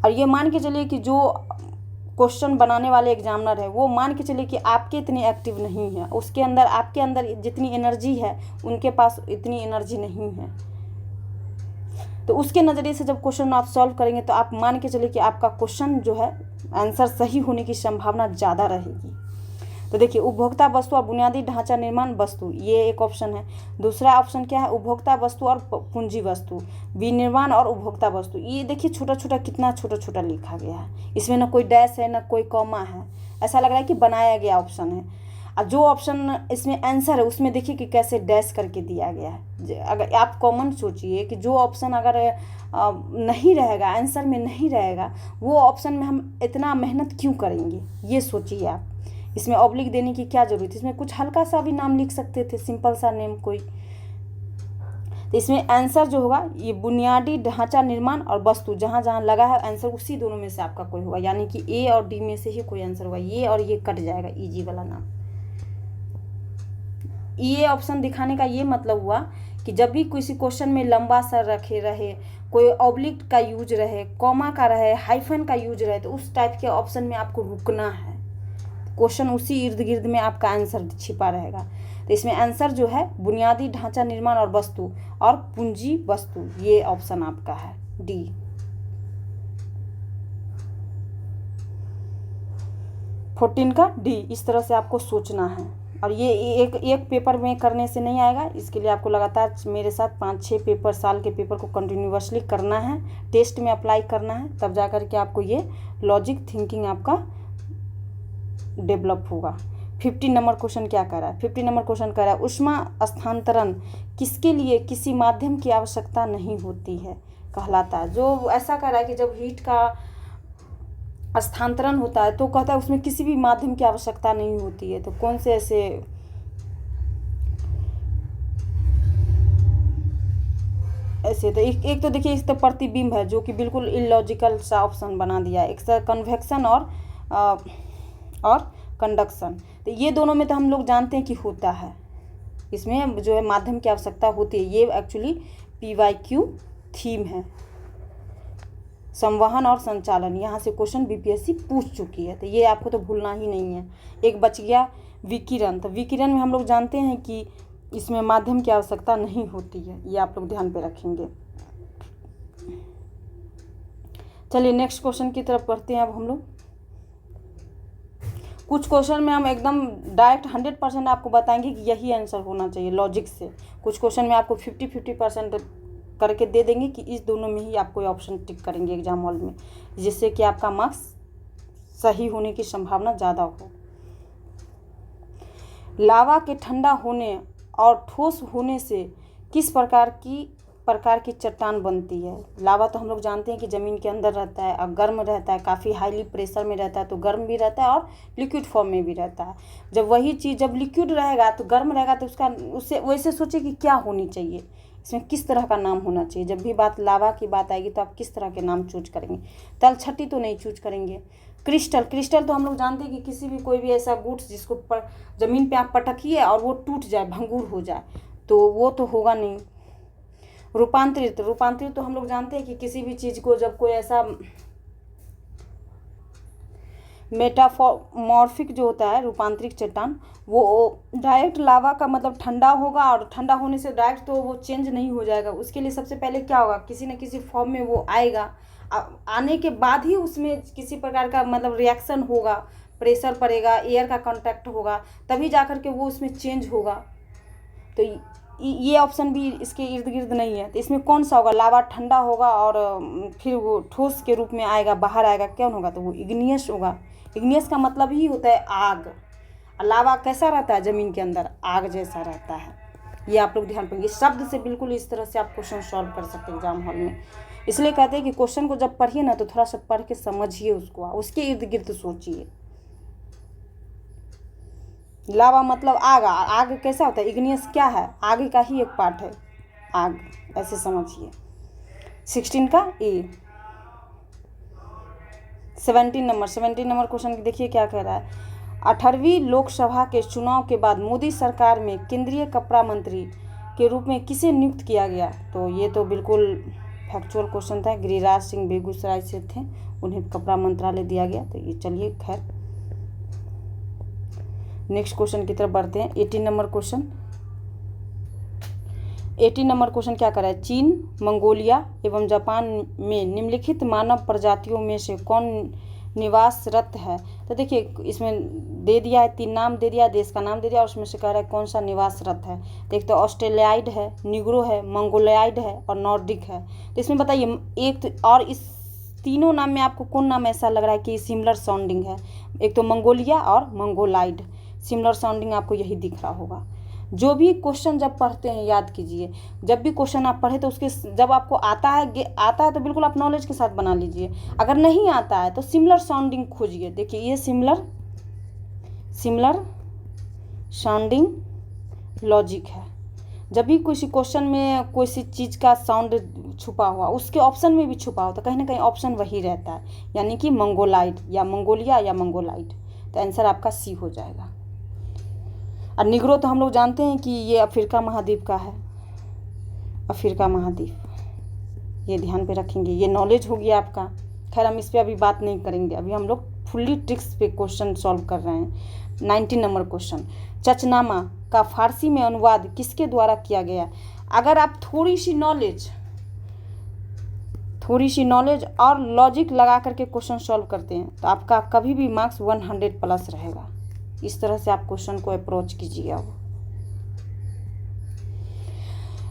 और ये मान के चलिए कि जो क्वेश्चन बनाने वाले एग्जामिनर है, वो मान के चलिए कि आपके इतनी एक्टिव नहीं है, उसके अंदर, आपके अंदर जितनी एनर्जी है उनके पास इतनी एनर्जी नहीं है। तो उसके नज़रिए से जब क्वेश्चन आप सॉल्व करेंगे तो आप मान के चलिए कि आपका क्वेश्चन जो है आंसर सही होने की संभावना ज़्यादा रहेगी। तो देखिए उपभोक्ता वस्तु और बुनियादी ढांचा निर्माण वस्तु, ये एक ऑप्शन है। दूसरा ऑप्शन क्या है, उपभोक्ता वस्तु और पूंजी वस्तु, विनिर्माण और उपभोक्ता वस्तु। ये देखिए छोटा छोटा, कितना छोटा छोटा लिखा गया है, इसमें ना कोई डैश है ना कोई कॉमा है, ऐसा लग रहा है कि बनाया गया ऑप्शन है। और जो ऑप्शन इसमें आंसर है उसमें देखिए कि कैसे डैश करके दिया गया है। अगर आप कॉमन सोचिए कि जो ऑप्शन अगर नहीं रहेगा, आंसर में नहीं रहेगा, वो ऑप्शन में हम इतना मेहनत क्यों करेंगे, ये सोचिए आप। इसमें ऑब्लिक देने की क्या जरूरत है, इसमें कुछ हल्का सा भी नाम लिख सकते थे, सिंपल सा नेम कोई। तो इसमें आंसर जो होगा ये बुनियादी ढांचा निर्माण और वस्तु, जहाँ जहाँ लगा है आंसर उसी दोनों में से आपका कोई होगा, यानी कि ए और डी में से ही कोई आंसर होगा। ये और ये कट जाएगा, इजी वाला नाम। ये ऑप्शन दिखाने का ये मतलब हुआ कि जब भी किसी क्वेश्चन में लंबा सा रहे, कोई ऑब्लिक का यूज रहे, कॉमा का रहे, हाइफन का यूज रहे, तो उस टाइप के ऑप्शन में आपको रुकना है। क्वेश्चन उसी इर्द गिर्द में आपका आंसर छिपा रहेगा। तो इसमें आंसर जो है बुनियादी ढांचा निर्माण और वस्तु और पूंजी वस्तु, ये ऑप्शन आपका है डी। फोर्टीन का डी। इस तरह से आपको सोचना है, और ये एक पेपर में करने से नहीं आएगा, इसके लिए आपको लगातार मेरे साथ 5-6 पेपर, साल के पेपर को कंटिन्यूअसली करना है, टेस्ट में अप्लाई करना है, तब जा कर के आपको ये लॉजिक थिंकिंग आपका डेवलप होगा। 15 नंबर क्वेश्चन क्या कह रहा है, 15 नंबर क्वेश्चन कह रहा है ऊष्मा स्थानांतरण किसके लिए किसी माध्यम की आवश्यकता नहीं होती है कहलाता है। जो ऐसा कह रहा है कि जब हीट का स्थानांतरण होता है तो कहता है उसमें किसी भी माध्यम की आवश्यकता नहीं होती है। तो कौन से ऐसे तो एक तो देखिए, इस तो प्रतिबिंब है जो कि बिल्कुल इलॉजिकल सा ऑप्शन बना दिया है। एक कन्वेक्शन और कंडक्शन, तो ये दोनों में तो हम लोग जानते हैं कि होता है, इसमें जो है माध्यम की आवश्यकता होती है। ये एक्चुअली PYQ थीम है, संवहन और संचालन। यहाँ से क्वेश्चन BPSC पूछ चुकी है, तो ये आपको तो भूलना ही नहीं है। एक बच गया विकिरण, तो विकिरण में हम लोग जानते हैं कि इसमें माध्यम की आवश्यकता नहीं होती है, ये आप लोग ध्यान पे रखेंगे। चलिए नेक्स्ट क्वेश्चन की तरफ बढ़ते हैं। अब हम लोग कुछ क्वेश्चन में हम एकदम डायरेक्ट 100% आपको बताएंगे कि यही आंसर होना चाहिए लॉजिक से। कुछ क्वेश्चन में आपको 50-50% करके दे देंगे कि इस दोनों में ही आप कोई ऑप्शन टिक करेंगे एग्जाम हॉल में, जिससे कि आपका मार्क्स सही होने की संभावना ज़्यादा हो। लावा के ठंडा होने और ठोस होने से किस प्रकार की चट्टान बनती है। लावा तो हम लोग जानते हैं कि ज़मीन के अंदर रहता है और गर्म रहता है, काफ़ी हाईली प्रेशर में रहता है, तो गर्म भी रहता है और लिक्विड फॉर्म में भी रहता है। जब वही चीज़ जब लिक्विड रहेगा तो गर्म रहेगा, तो उससे वैसे सोचिए कि क्या होनी चाहिए, इसमें किस तरह का नाम होना चाहिए। जब भी बात लावा की बात आएगी तो आप किस तरह के नाम चूज करेंगे। तलछटी तो नहीं चूज करेंगे। क्रिस्टल तो हम लोग जानते हैं कि किसी भी कोई भी ऐसा गुड्स जिसको ज़मीन पे आप पटकिए और वो टूट जाए, भंगूर हो जाए, तो वो तो होगा नहीं। रूपांतरित तो हम लोग जानते हैं कि किसी भी चीज़ को जब कोई ऐसा मेटामॉर्फिक जो होता है रूपांतरिक चट्टान, वो डायरेक्ट लावा का मतलब ठंडा होगा और ठंडा होने से डायरेक्ट तो वो चेंज नहीं हो जाएगा। उसके लिए सबसे पहले क्या होगा, किसी न किसी फॉर्म में वो आएगा, आने के बाद ही उसमें किसी प्रकार का मतलब रिएक्शन होगा, प्रेशर पड़ेगा, एयर का कांटेक्ट होगा, तभी जा कर के वो उसमें चेंज होगा। तो ये ऑप्शन भी इसके इर्द गिर्द नहीं है। तो इसमें कौन सा होगा, लावा ठंडा होगा और फिर वो ठोस के रूप में आएगा, बाहर आएगा, कौन होगा, तो वो इग्नियस होगा। इग्नियस का मतलब ही होता है आग। लावा कैसा रहता है, ज़मीन के अंदर आग जैसा रहता है। ये आप लोग ध्यान रखेंगे, शब्द से बिल्कुल इस तरह से आप क्वेश्चन सॉल्व कर सकते हैं एग्जाम हॉल में। इसलिए कहते हैं कि क्वेश्चन को जब पढ़िए ना तो थोड़ा सा पढ़ के समझिए उसको, उसके इर्द गिर्द सोचिए। लावा मतलब आग। आग कैसा होता है, इग्नियस क्या है, आग का ही एक पार्ट है आग, ऐसे समझिए। 16 का ए। 17 नंबर क्वेश्चन देखिए क्या कह रहा है। 18वीं लोकसभा के चुनाव के बाद मोदी सरकार में केंद्रीय कपड़ा मंत्री के रूप में किसे नियुक्त किया गया। तो ये तो बिल्कुल फैक्चुअल क्वेश्चन था। गिरिराज सिंह बेगूसराय से थे, उन्हें कपड़ा मंत्रालय दिया गया। तो ये चलिए खैर नेक्स्ट क्वेश्चन की तरफ बढ़ते हैं। 18 नंबर क्वेश्चन। 18 नंबर क्वेश्चन क्या कर रहा है, चीन, मंगोलिया एवं जापान में निम्नलिखित मानव प्रजातियों में से कौन निवासरत है। तो देखिए इसमें दे दिया है, 3 नाम दे दिया, देश का नाम दे दिया, और उसमें से कह रहा है कौन सा निवासरत है। देखते तो ऑस्ट्रेलियाइड है, निग्रो है, मंगोलियाइड है और नॉर्डिक है। तो इसमें बताइए एक तो, और इस तीनों नाम में आपको कौन नाम ऐसा लग रहा है कि सिमिलर साउंडिंग है। एक तो मंगोलिया और मंगोलाइड, सिमिलर साउंडिंग आपको यही दिख रहा होगा। जो भी क्वेश्चन जब पढ़ते हैं याद कीजिए, जब भी क्वेश्चन आप पढ़े तो उसके जब आपको आता है तो बिल्कुल आप नॉलेज के साथ बना लीजिए। अगर नहीं आता है तो सिमिलर साउंडिंग खोजिए। देखिए ये सिमिलर साउंडिंग लॉजिक है। जब भी किसी क्वेश्चन में कोई सी चीज़ का साउंड छुपा हुआ, उसके ऑप्शन में भी छुपा हो, तो कहीं ना कहीं ऑप्शन वही रहता है, यानी कि मंगोलाइड या मंगोलिया या मंगोलाइड। तो आंसर आपका सी हो जाएगा। और निग्रो तो हम लोग जानते हैं कि ये अफ्रीका महाद्वीप का है, अफ्रीका महाद्वीप, ये ध्यान पे रखेंगे, ये नॉलेज होगी आपका। खैर हम इस पर अभी बात नहीं करेंगे, अभी हम लोग फुल्ली ट्रिक्स पे क्वेश्चन सॉल्व कर रहे हैं। 19 नंबर क्वेश्चन, चचनामा का फारसी में अनुवाद किसके द्वारा किया गया। अगर आप थोड़ी सी नॉलेज और लॉजिक लगा करके क्वेश्चन सॉल्व करते हैं तो आपका कभी भी मार्क्स 100 प्लस रहेगा। इस तरह से आप क्वेश्चन को अप्रोच कीजिएगा।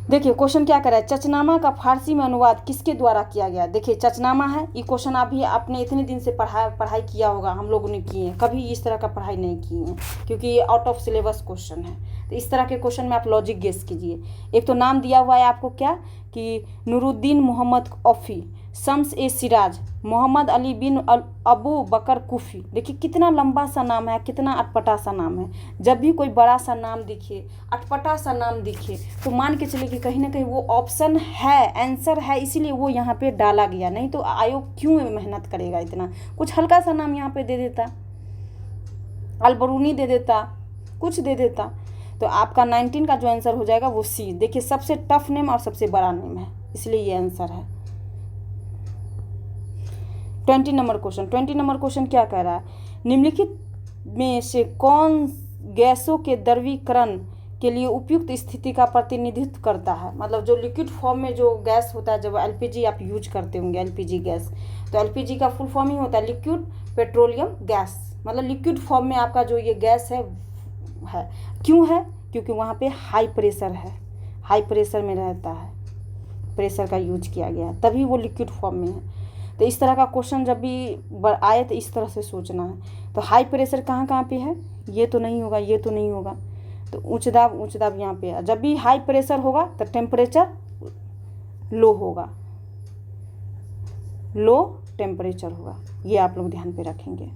देखिए क्वेश्चन क्या कर रहा है, चचनामा का फारसी में अनुवाद किसके द्वारा किया गया। देखिए चचनामा है, ये क्वेश्चन आप भी आपने इतने दिन से पढ़ाई किया होगा, हम लोगों ने किए हैं, कभी इस तरह का पढ़ाई नहीं की है क्योंकि ये आउट ऑफ सिलेबस क्वेश्चन है। तो इस तरह के क्वेश्चन में आप लॉजिक गेस कीजिए। एक तो नाम दिया हुआ है आपको क्या कि नूरुद्दीन मोहम्मद औफी, शम्स ए सिराज, मोहम्मद अली बिन अबू बकर कुफी। देखिए कितना लंबा सा नाम है, कितना अटपटा सा नाम है। जब भी कोई बड़ा सा नाम दिखे, अटपटा सा नाम दिखे, तो मान के चलिए कि कहीं ना कहीं वो ऑप्शन है, आंसर है, इसीलिए वो यहाँ पे डाला गया। नहीं तो आयोग क्यों मेहनत करेगा इतना। कुछ हल्का सा नाम यहाँ पे दे देता, अलबरूनी दे देता, कुछ दे देता। तो आपका 19 का जो आंसर हो जाएगा वो सी। देखिए सबसे टफ नेम और सबसे बड़ा नेम है, इसलिए ये आंसर है। 20 नंबर क्वेश्चन क्या कह रहा है, निम्नलिखित में से कौन गैसों के द्रवीकरण के लिए उपयुक्त स्थिति का प्रतिनिधित्व करता है। मतलब जो लिक्विड फॉर्म में जो गैस होता है, जब एलपीजी आप यूज करते होंगे, एलपीजी गैस, तो एलपीजी का फुल फॉर्म ही होता है लिक्विड पेट्रोलियम गैस। मतलब लिक्विड फॉर्म में आपका जो ये गैस है क्यों है, क्योंकि वहाँ पे हाई प्रेशर है, हाई प्रेशर में रहता है, प्रेशर का यूज किया गया है, तभी वो लिक्विड फॉर्म में है। तो इस तरह का क्वेश्चन जब भी आए तो इस तरह से सोचना है। तो हाई प्रेशर कहाँ पे है, ये तो नहीं होगा, ये तो नहीं होगा, तो उच्च दाब यहाँ पे है। जब भी हाई प्रेशर होगा तो टेम्परेचर लो होगा, लो टेम्परेचर होगा। ये आप लोग ध्यान पे रखेंगे।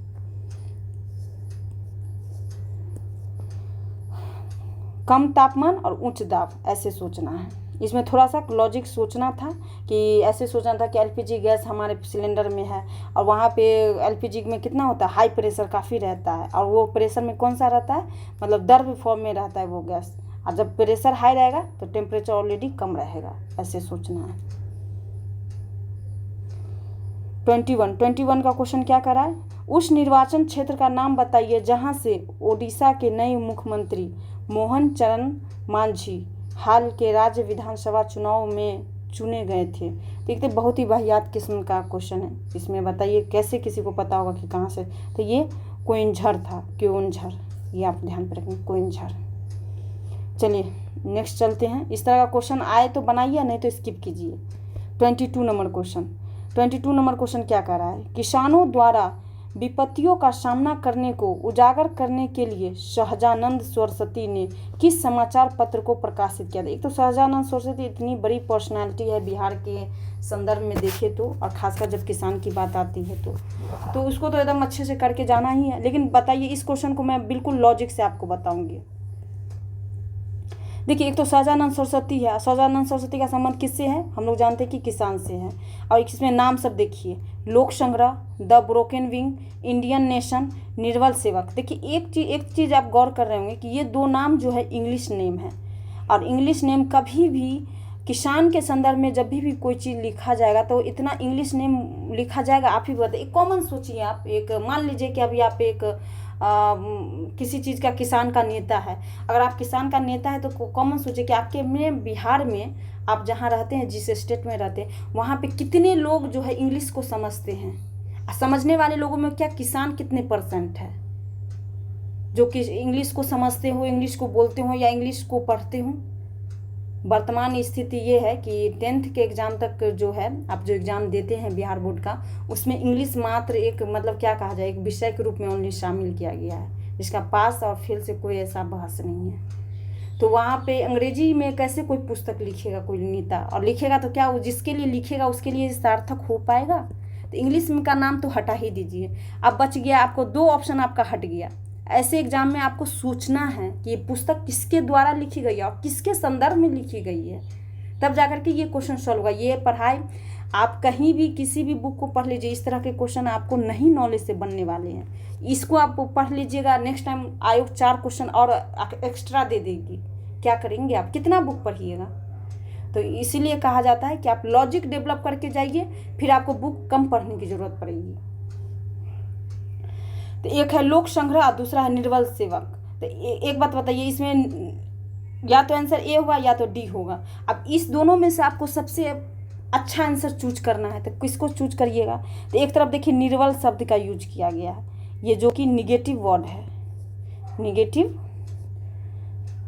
कम तापमान और उच्च दाब ऐसे सोचना है। इसमें थोड़ा सा लॉजिक सोचना था कि ऐसे सोचना था कि एलपीजी गैस हमारे सिलेंडर में है और वहाँ पे एलपीजी में कितना होता है, हाई प्रेशर काफ़ी रहता है, और वो प्रेशर में कौन सा रहता है, मतलब द्रव फॉर्म में रहता है वो गैस, और जब प्रेशर हाई रहेगा तो टेम्परेचर ऑलरेडी कम रहेगा। ऐसे सोचना है। 21 का क्वेश्चन क्या करा है, उस निर्वाचन क्षेत्र का नाम बताइए जहाँ से ओडिशा के नए मुख्यमंत्री मोहन चरण मांझी हाल के राज्य विधानसभा चुनाव में चुने गए थे। देखते बहुत ही वाहियात किस्म का क्वेश्चन है। इसमें बताइए कैसे किसी को पता होगा कि कहाँ से, तो ये क्योंझर था, क्योंझर, ये आप ध्यान पर रखें, क्योंझर। चलिए नेक्स्ट चलते हैं। इस तरह का क्वेश्चन आए तो बनाइए, नहीं तो स्किप कीजिए। 22 नंबर क्वेश्चन क्या कह रहा है, किसानों द्वारा विपत्तियों का सामना करने को उजागर करने के लिए सहजानंद सरस्वती ने किस समाचार पत्र को प्रकाशित किया था। एक तो सहजानंद सरस्वती इतनी बड़ी पर्सनालिटी है बिहार के संदर्भ में देखे तो, और खासकर जब किसान की बात आती है तो उसको तो एकदम अच्छे से करके जाना ही है। लेकिन बताइए, इस क्वेश्चन को मैं बिल्कुल लॉजिक से आपको बताऊंगी। देखिए, एक तो सहजानंद सरस्वती है, सहजानंद सरस्वती का संबंध किससे है, हम लोग जानते हैं कि किसान से है। और इसमें नाम सब देखिए, लोक संग्रह, the broken wing, Indian nation, निर्बल सेवक। देखिए एक चीज़ आप गौर कर रहे होंगे कि ये दो नाम जो है इंग्लिश नेम है, और इंग्लिश नेम कभी भी किसान के संदर्भ में जब भी कोई चीज़ लिखा जाएगा तो इतना इंग्लिश नेम लिखा जाएगा। आप ही बताइए, एक कॉमन सोचिए आप, एक मान लीजिए कि अभी आप एक किसी चीज़ का किसान का नेता है। अगर आप किसान का नेता है तो कॉमन सोचिए कि आपके में बिहार में आप जहाँ रहते हैं, जिस स्टेट में रहते हैं, वहाँ पे कितने लोग जो है इंग्लिश को समझते हैं। समझने वाले लोगों में क्या किसान कितने % है जो कि इंग्लिश को समझते हो, इंग्लिश को बोलते हो या इंग्लिश को पढ़ते हो। वर्तमान स्थिति ये है कि 10th के एग्ज़ाम तक जो है, आप जो एग्ज़ाम देते हैं बिहार बोर्ड का, उसमें इंग्लिश मात्र एक मतलब क्या कहा जाए, एक विषय के रूप में ओनली शामिल किया गया है, जिसका पास और फेल से कोई ऐसा बहस नहीं है। तो वहाँ पे अंग्रेजी में कैसे कोई पुस्तक लिखेगा कोई नेता, और लिखेगा तो क्या वो जिसके लिए लिखेगा उसके लिए सार्थक हो पाएगा। तो इंग्लिश का नाम तो हटा ही दीजिए। अब बच गया आपको 2 ऑप्शन, आपका हट गया। ऐसे एग्जाम में आपको सोचना है कि ये पुस्तक किसके द्वारा लिखी गई है और किसके संदर्भ में लिखी गई है, तब जाकर के ये क्वेश्चन सॉल्व होगा। ये पढ़ाई आप कहीं भी किसी भी बुक को पढ़ लीजिए, इस तरह के क्वेश्चन आपको नहीं नॉलेज से बनने वाले हैं। इसको आप पढ़ लीजिएगा, नेक्स्ट टाइम आयोग 4 क्वेश्चन और एक्स्ट्रा दे देगी। क्या करेंगे आप, कितना बुक पढ़िएगा। तो इसीलिए कहा जाता है कि आप लॉजिक डेवलप करके जाइए, फिर आपको बुक कम पढ़ने की जरूरत पड़ेगी। तो एक है लोक संग्रह और दूसरा है निर्बल सेवक। तो एक बात बताइए, इसमें या तो आंसर ए होगा या तो डी होगा। अब इस दोनों में से आपको सबसे अच्छा आंसर चूज करना है, तो किसको चूज करिएगा। तो एक तरफ देखिए निर्बल शब्द का यूज किया गया है, ये जो कि निगेटिव वर्ड है, निगेटिव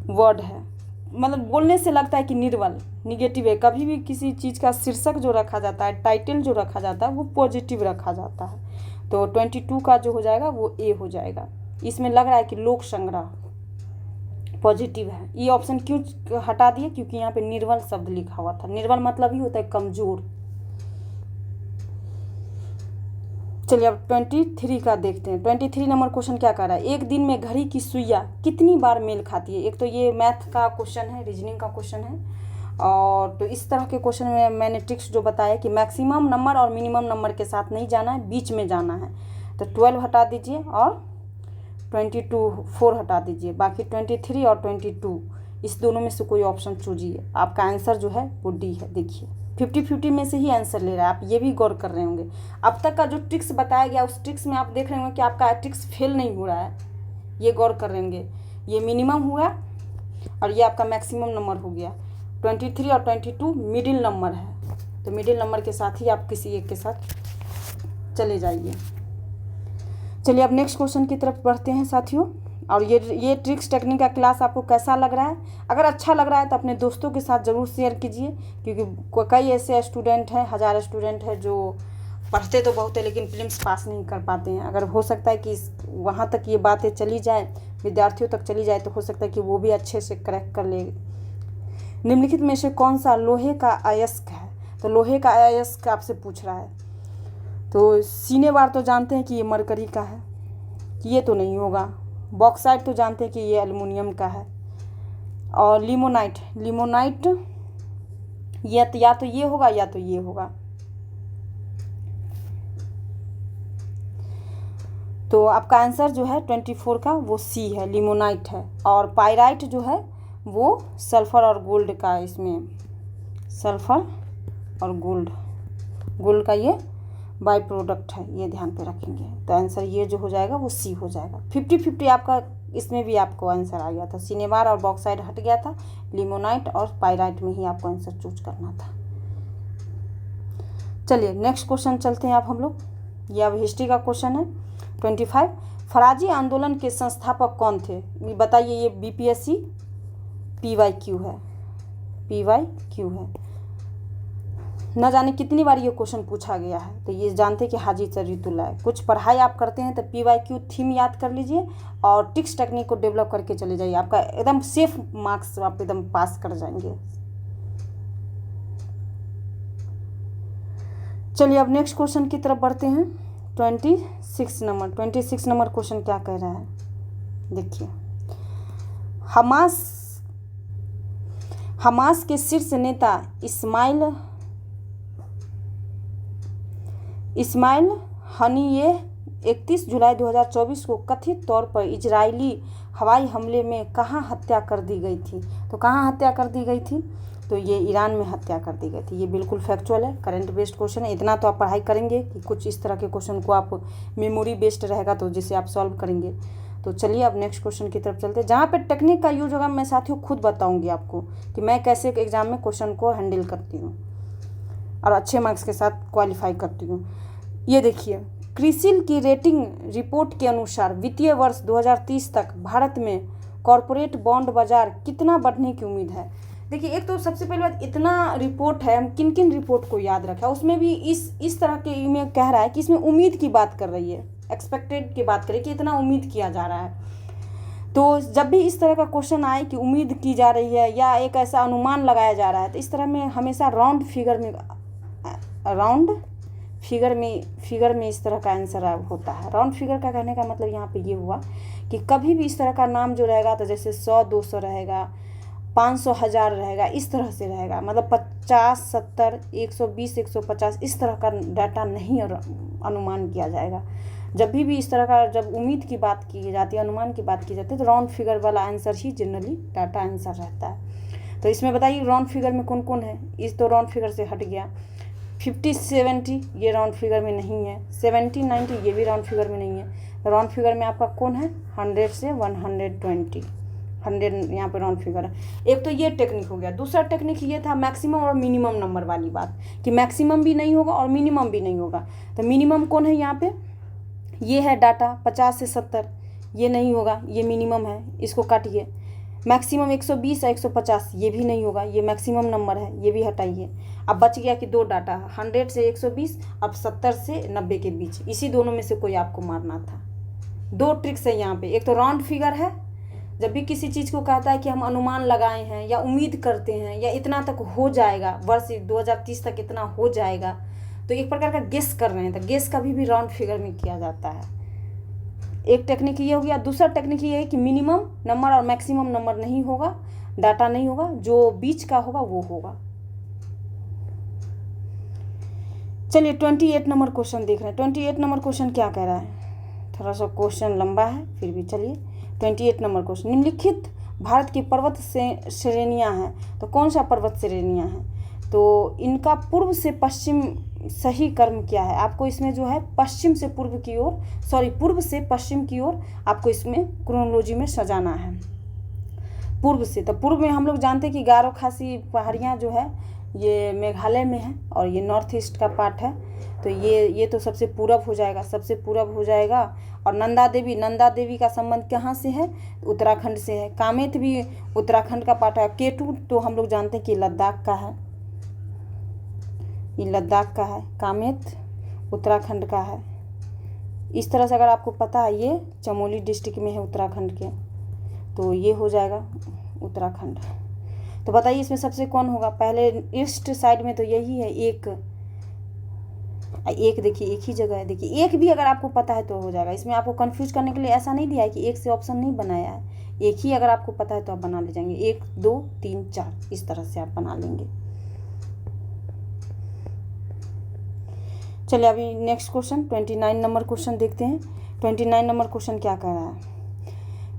वर्ड है, मतलब बोलने से लगता है कि निर्बल निगेटिव है। कभी भी किसी चीज़ का शीर्षक जो रखा जाता है, टाइटल जो रखा जाता है, वो पॉजिटिव रखा जाता है। तो 22 का जो हो जाएगा वो ए हो जाएगा। इसमें लग रहा है कि लोक संग्रह पॉजिटिव है। ये ऑप्शन क्यों हटा दिए, क्योंकि यहाँ पे निर्बल शब्द लिखा हुआ था। निर्बल मतलब ही होता है कमजोर। चलिए अब 23 का देखते हैं। 23 नंबर क्वेश्चन क्या कर रहा है, एक दिन में घड़ी की सुइयां कितनी बार मेल खाती है। एक तो ये मैथ का क्वेश्चन है, रीजनिंग का क्वेश्चन है। और तो इस तरह के क्वेश्चन में मैंने ट्रिक्स जो बताया कि मैक्सिमम नंबर और मिनिमम नंबर के साथ नहीं जाना है, बीच में जाना है। तो 12 हटा दीजिए और 4 हटा दीजिए, बाकी 23 और 22 इस दोनों में से कोई ऑप्शन चूजिए। आपका आंसर जो है वो डी है। देखिए 50-50 में से ही आंसर ले रहा है, आप ये भी गौर कर रहे होंगे। अब तक का जो ट्रिक्स बताया गया उस ट्रिक्स में आप देख रहे होंगे कि आपका ट्रिक्स फेल नहीं हो रहा है, ये गौर कर रहे होंगे। ये मिनिमम हुआ और ये आपका मैक्सिमम नंबर हो गया। 23 और 22 मिडिल नंबर है, तो मिडिल नंबर के साथ ही आप किसी एक के साथ चले जाइए। चलिए अब नेक्स्ट क्वेश्चन की तरफ बढ़ते हैं साथियों। और ये ट्रिक्स टेक्निक का क्लास आपको कैसा लग रहा है। अगर अच्छा लग रहा है तो अपने दोस्तों के साथ ज़रूर शेयर कीजिए, क्योंकि कई ऐसे स्टूडेंट हैं, 1000 स्टूडेंट हैं जो पढ़ते तो बहुत है लेकिन प्रीलिम्स पास नहीं कर पाते हैं। अगर हो सकता है कि वहाँ तक ये बातें चली जाए विद्यार्थियों तक चली जाए तो हो सकता है कि वो भी अच्छे से क्रैक कर ले। निम्नलिखित में से कौन सा लोहे का अयस्क है? तो लोहे का अयस्क आपसे पूछ रहा है। तो सिनेबार तो जानते हैं कि ये मरकरी का है, ये तो नहीं होगा। बॉक्साइट तो जानते हैं कि ये एल्युमिनियम का है। और लिमोनाइट या तो ये होगा या तो ये होगा। तो आपका आंसर जो है 24 का वो सी है, लिमोनाइट है। और पाइराइट जो है वो सल्फर और गोल्ड का, इसमें सल्फर और गोल्ड का ये बाई प्रोडक्ट है, ये ध्यान पे रखेंगे। तो आंसर ये जो हो जाएगा वो सी हो जाएगा। 50-50 आपका इसमें भी आपको आंसर आ गया था। सिनेबार और बॉक्साइड हट गया था, लिमोनाइट और पाइराइट में ही आपको आंसर चूज करना था। चलिए नेक्स्ट क्वेश्चन चलते हैं आप हम लोग। ये अब हिस्ट्री का क्वेश्चन है 25। फराजी आंदोलन के संस्थापक कौन थे? ये बताइए। ये बीपीएससी PYQ है, न जाने कितनी बार ये क्वेश्चन पूछा गया है। तो ये जानते हैं कि हाजी सरीतुल्लाह है। कुछ पढ़ाई आप करते हैं तो PYQ थीम याद कर लीजिए और टिक्स टेक्निक को डेवलप करके चले जाइए, आपका एकदम सेफ मार्क्स आप एकदम पास कर जाएंगे। चलिए अब नेक्स्ट क्वेश्चन की तरफ बढ़ते हैं। 26 नंबर क्वेश्चन क्या कह रहा है, देखिए। हमास के शीर्ष नेता इस्माइल हनीयेह 31 जुलाई 2024 को कथित तौर पर इजरायली हवाई हमले में कहाँ हत्या कर दी गई थी? तो कहाँ हत्या कर दी गई थी? तो ये ईरान में हत्या कर दी गई थी। ये बिल्कुल फैक्चुअल है, करंट बेस्ड क्वेश्चन है। इतना तो आप पढ़ाई करेंगे कि कुछ इस तरह के क्वेश्चन को आप मेमोरी बेस्ड रहेगा तो जिसे आप सॉल्व करेंगे। तो चलिए अब नेक्स्ट क्वेश्चन की तरफ चलते हैं। जहाँ पे टेक्निक का यूज होगा मैं साथियों खुद बताऊंगी आपको कि मैं कैसे एग्जाम में क्वेश्चन को हैंडल करती हूँ और अच्छे मार्क्स के साथ क्वालिफाई करती हूँ। ये देखिए, क्रिसिल की रेटिंग रिपोर्ट के अनुसार वित्तीय वर्ष 2030 तक भारत में कॉरपोरेट बॉन्ड बाजार कितना बढ़ने की उम्मीद है? देखिए, एक तो सबसे पहली बात, इतना रिपोर्ट है, हम किन किन रिपोर्ट को याद रखें। उसमें भी इस तरह के में कह रहा है कि इसमें उम्मीद की बात कर रही है, एक्सपेक्टेड की बात करें कि इतना उम्मीद किया जा रहा है। तो जब भी इस तरह का क्वेश्चन आए कि उम्मीद की जा रही है या एक ऐसा अनुमान लगाया जा रहा है, तो इस तरह में हमेशा राउंड फिगर में इस तरह का आंसर होता है। राउंड फिगर का कहने का मतलब यहाँ पे ये हुआ कि कभी भी इस तरह का नाम जो रहेगा तो जैसे 100, 200 रहेगा, 500, 1000 रहेगा, इस तरह से रहेगा। मतलब 50, 70, 120, 150 इस तरह का डाटा नहीं अनुमान किया जाएगा। जब भी इस तरह का जब उम्मीद की बात की जाती है, अनुमान की बात की जाती है, तो राउंड फिगर वाला आंसर ही जनरली डाटा आंसर रहता है। तो इसमें बताइए राउंड फिगर में कौन कौन है? इस तो राउंड फिगर से हट गया। 50, 70 ये राउंड फिगर में नहीं है। 70, 90 ये भी राउंड फिगर में नहीं है। राउंड फिगर में आपका कौन है? 100 से 120, 100 यहाँ पे राउंड फिगर है। एक तो ये टेक्निक हो गया। दूसरा टेक्निक ये था मैक्सिमम और मिनिमम नंबर वाली बात, कि मैक्सिमम भी नहीं होगा और मिनिमम भी नहीं होगा। तो मिनिमम कौन है यहाँ पे? ये है डाटा 50 से 70, ये नहीं होगा, ये मिनिमम है, इसको काटिए। मैक्सिमम 120 या 150 ये भी नहीं होगा, ये मैक्सिमम नंबर है, ये भी हटाइए। अब बच गया कि दो डाटा, 100 से 120, अब 70 से 90 के बीच, इसी दोनों में से कोई आपको मारना था। दो ट्रिक्स है यहाँ पे। एक तो राउंड फिगर है, जब भी किसी चीज़ को कहता है कि हम अनुमान लगाए हैं या उम्मीद करते हैं या इतना तक हो जाएगा, वर्ष 2030 तक इतना हो जाएगा, तो एक प्रकार का गेस कर रहे हैं। तो गेस कभी भी राउंड फिगर में किया जाता है। एक टेक्निक ये हो गया। दूसरा टेक्निक ये है कि मिनिमम नंबर और मैक्सिमम नंबर नहीं होगा, डाटा नहीं होगा, जो बीच का होगा वो होगा। चलिए 28 नंबर क्वेश्चन देख रहे हैं। 28 नंबर क्वेश्चन क्या कह रहा है? थोड़ा सा क्वेश्चन लंबा है, फिर भी चलिए 28 नंबर क्वेश्चन। निम्नलिखित भारत की पर्वत से श्रेणियाँ हैं, तो कौन सा पर्वत श्रेणियाँ हैं? तो इनका पूर्व से पश्चिम सही क्रम क्या है? आपको इसमें जो है पश्चिम से पूर्व की ओर, पूर्व से पश्चिम की ओर आपको इसमें क्रोनोलॉजी में सजाना है। पूर्व से, तो पूर्व में हम लोग जानते हैं कि गारो खासी पहाड़ियाँ जो है ये मेघालय में है और ये नॉर्थ ईस्ट का पार्ट है। तो ये तो सबसे पूरब हो जाएगा, सबसे पूरब हो जाएगा। और नंदा देवी का संबंध कहाँ से है? उत्तराखंड से है। कामेत भी उत्तराखंड का पार्ट है। केटू तो हम लोग जानते हैं कि लद्दाख का है, ये लद्दाख का है। कामेत उत्तराखंड का है। इस तरह से अगर आपको पता है, ये चमोली डिस्ट्रिक्ट में है उत्तराखंड के। तो ये हो जाएगा उत्तराखंड। तो बताइए इसमें सबसे कौन होगा? पहले ईस्ट साइड में तो यही है, एक देखिए एक ही जगह है। देखिए एक भी अगर आपको पता है तो हो जाएगा। इसमें आपको कंफ्यूज करने के लिए ऐसा नहीं दिया है कि एक से ऑप्शन नहीं बनाया है, एक ही अगर आपको पता है तो आप बना ले जाएंगे। 1 2 3 4 इस तरह से आप बना लेंगे। चलिए अभी नेक्स्ट क्वेश्चन 29 नंबर क्वेश्चन देखते हैं। 29 नंबर क्वेश्चन क्या कह रहा है?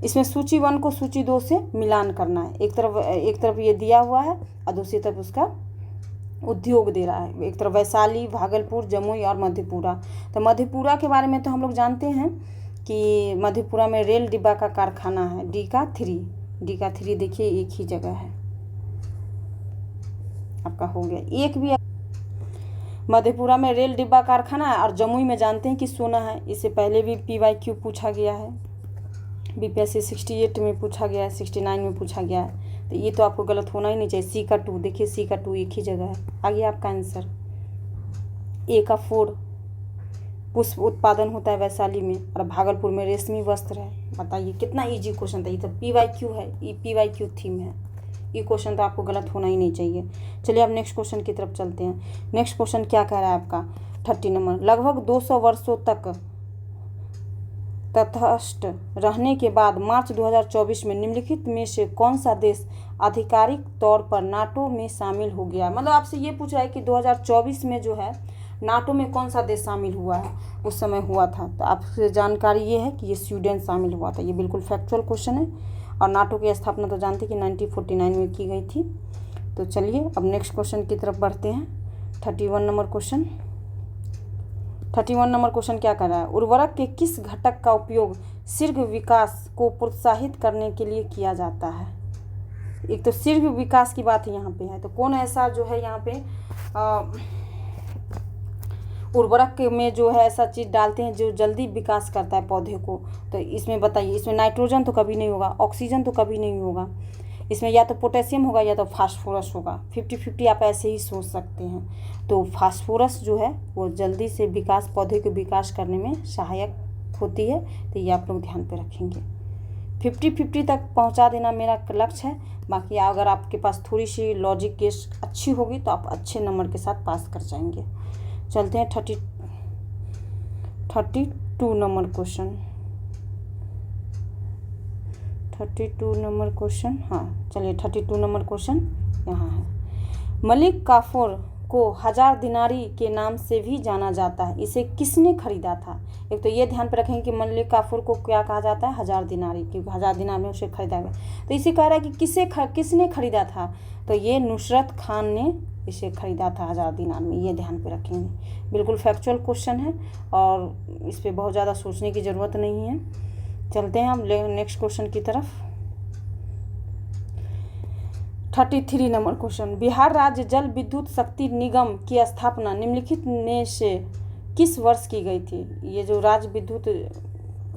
इसमें सूची 1 को सूची 2 से मिलान करना है। एक तरफ ये दिया हुआ है और दूसरी तरफ उसका उद्योग दे रहा है। एक तरफ वैशाली, भागलपुर, जमुई और मधेपुरा। तो मधेपुरा के बारे में तो हम लोग जानते हैं कि मधेपुरा में रेल डिब्बा का कारखाना है। डी का 3 देखिए एक ही जगह है, आपका हो गया। एक भी मधेपुरा में रेल डिब्बा कारखाना है और जमुई में जानते हैं कि सोना है। इससे पहले भी PYQ पूछा गया है, BPSC 68 में पूछा गया है, 69 में पूछा गया है। तो ये तो आपको गलत होना ही नहीं चाहिए। C का 2 देखिए, C का 2 एक ही जगह है। आगे आपका आंसर A का 4 पुष्प उत्पादन होता है वैशाली में और भागलपुर में रेशमी वस्त्र है। बताइए कितना इजी क्वेश्चन था। ये तो PYQ है, ये PYQ थीम है। ये क्वेश्चन तो आपको गलत होना ही नहीं चाहिए। चलिए अब नेक्स्ट क्वेश्चन की तरफ चलते हैं। नेक्स्ट क्वेश्चन क्या कह रहा है आपका? 30 नंबर। लगभग 200 वर्षों तक तटस्थ रहने के बाद मार्च 2024 में निम्नलिखित में से कौन सा देश आधिकारिक तौर पर नाटो में शामिल हो गया? मतलब आपसे ये पूछ रहा है कि 2024 में जो है नाटो में कौन सा देश शामिल हुआ है, उस समय हुआ था। तो आपसे जानकारी ये है कि ये स्वीडन शामिल हुआ था। ये बिल्कुल फैक्चुअल क्वेश्चन है। और नाटो की स्थापना तो जानते कि 1949 में की गई थी। तो चलिए अब नेक्स्ट क्वेश्चन की तरफ बढ़ते हैं। 31 नंबर क्वेश्चन। 31 नंबर क्वेश्चन क्या कर रहा है? उर्वरक के किस घटक का उपयोग शीघ्र विकास को प्रोत्साहित करने के लिए किया जाता है? एक तो शीघ्र विकास की बात यहाँ पे है, तो कौन ऐसा जो है यहाँ पे उर्वरक में जो है ऐसा चीज़ डालते हैं जो जल्दी विकास करता है पौधे को? तो इसमें बताइए। इसमें नाइट्रोजन तो कभी नहीं होगा, ऑक्सीजन तो कभी नहीं होगा। इसमें या तो पोटेशियम होगा या तो फास्फोरस होगा। 50-50 आप ऐसे ही सोच सकते हैं। तो फास्फोरस जो है वो जल्दी से विकास, पौधे को विकास करने में सहायक होती है। तो ये आप लोग ध्यान पे रखेंगे। 50-50 तक पहुंचा देना मेरा लक्ष्य है। बाकी अगर आपके पास थोड़ी सी लॉजिक केस अच्छी होगी तो आप अच्छे नंबर के साथ पास कर जाएंगे। चलते हैं 32 नंबर क्वेश्चन। 32 नंबर क्वेश्चन, हाँ चलिए 32 नंबर क्वेश्चन यहाँ है। मलिक काफूर को 1000 दिनारी के नाम से भी जाना जाता है। इसे किसने खरीदा था? एक तो ये ध्यान पे रखेंगे कि मलिक काफूर को क्या कहा जाता है? 1000 दिनारी, क्योंकि 1000 दिनार में उसे खरीदा गया। तो इसे कह रहा है कि किसने खरीदा था? तो ये नुसरत खान ने इसे खरीदा था 1000 दिनार में। ये ध्यान पे रखेंगे। बिल्कुल फैक्चुअल क्वेश्चन है और इस पर बहुत ज़्यादा सोचने की ज़रूरत नहीं है। चलते हैं हम नेक्स्ट क्वेश्चन की तरफ। 33 नंबर क्वेश्चन। बिहार राज्य जल विद्युत शक्ति निगम की स्थापना निम्नलिखित में से किस वर्ष की गई थी? ये जो राज्य विद्युत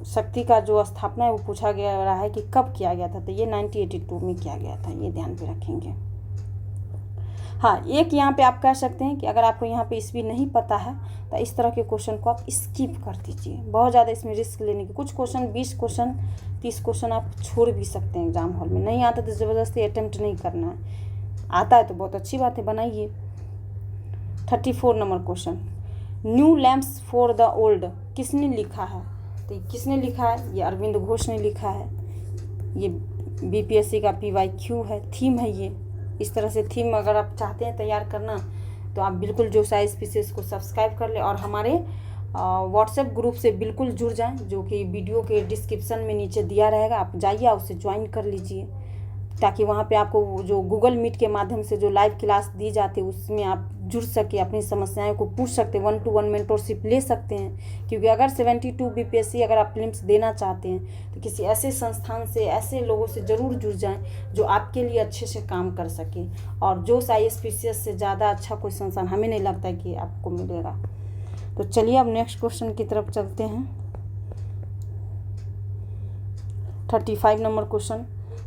शक्ति का जो स्थापना है वो पूछा गया रहा है कि कब किया गया था। तो ये 1982 में किया गया था। ये ध्यान पे रखेंगे। हाँ, एक यहाँ पे आप कह सकते हैं कि अगर आपको यहाँ पे ईस्वी नहीं पता है तो इस तरह के क्वेश्चन को आप स्किप कर दीजिए। बहुत ज़्यादा इसमें रिस्क लेने की, कुछ क्वेश्चन 20 क्वेश्चन 30 क्वेश्चन आप छोड़ भी सकते हैं एग्जाम हॉल में। नहीं आता तो ज़बरदस्ती अटेम्प्ट नहीं करना है। आता है तो बहुत अच्छी बात है, बनाइए। 34 number question. New lamps for the old किसने लिखा है? तो किसने लिखा है? ये अरविंद घोष ने लिखा है। ये BPSC का PYQ है, थीम है ये। इस तरह से थीम अगर आप चाहते हैं तैयार करना तो आप बिल्कुल जो SciSpecies को सब्सक्राइब कर ले और हमारे व्हाट्सएप ग्रुप से बिल्कुल जुड़ जाएं, जो कि वीडियो के डिस्क्रिप्शन में नीचे दिया रहेगा। आप जाइए, उससे ज्वाइन कर लीजिए, ताकि वहाँ पे आपको जो गूगल मीट के माध्यम से जो लाइव क्लास दी जाती है उसमें आप जुड़ सके, अपनी समस्याएं को पूछ सकते हैं, 1-to-1 मेंटरशिप ले सकते हैं। क्योंकि अगर 72 BPSC अगर आप प्रीलिम्स देना चाहते हैं तो किसी ऐसे संस्थान से, ऐसे लोगों से ज़रूर जुड़ जाएं जो आपके लिए अच्छे से काम कर सके। और जो SciSpecies से ज़्यादा अच्छा कोई संस्थान हमें नहीं लगता है कि आपको मिलेगा। तो चलिए अब नेक्स्ट क्वेश्चन की तरफ चलते हैं। 35 नंबर क्वेश्चन।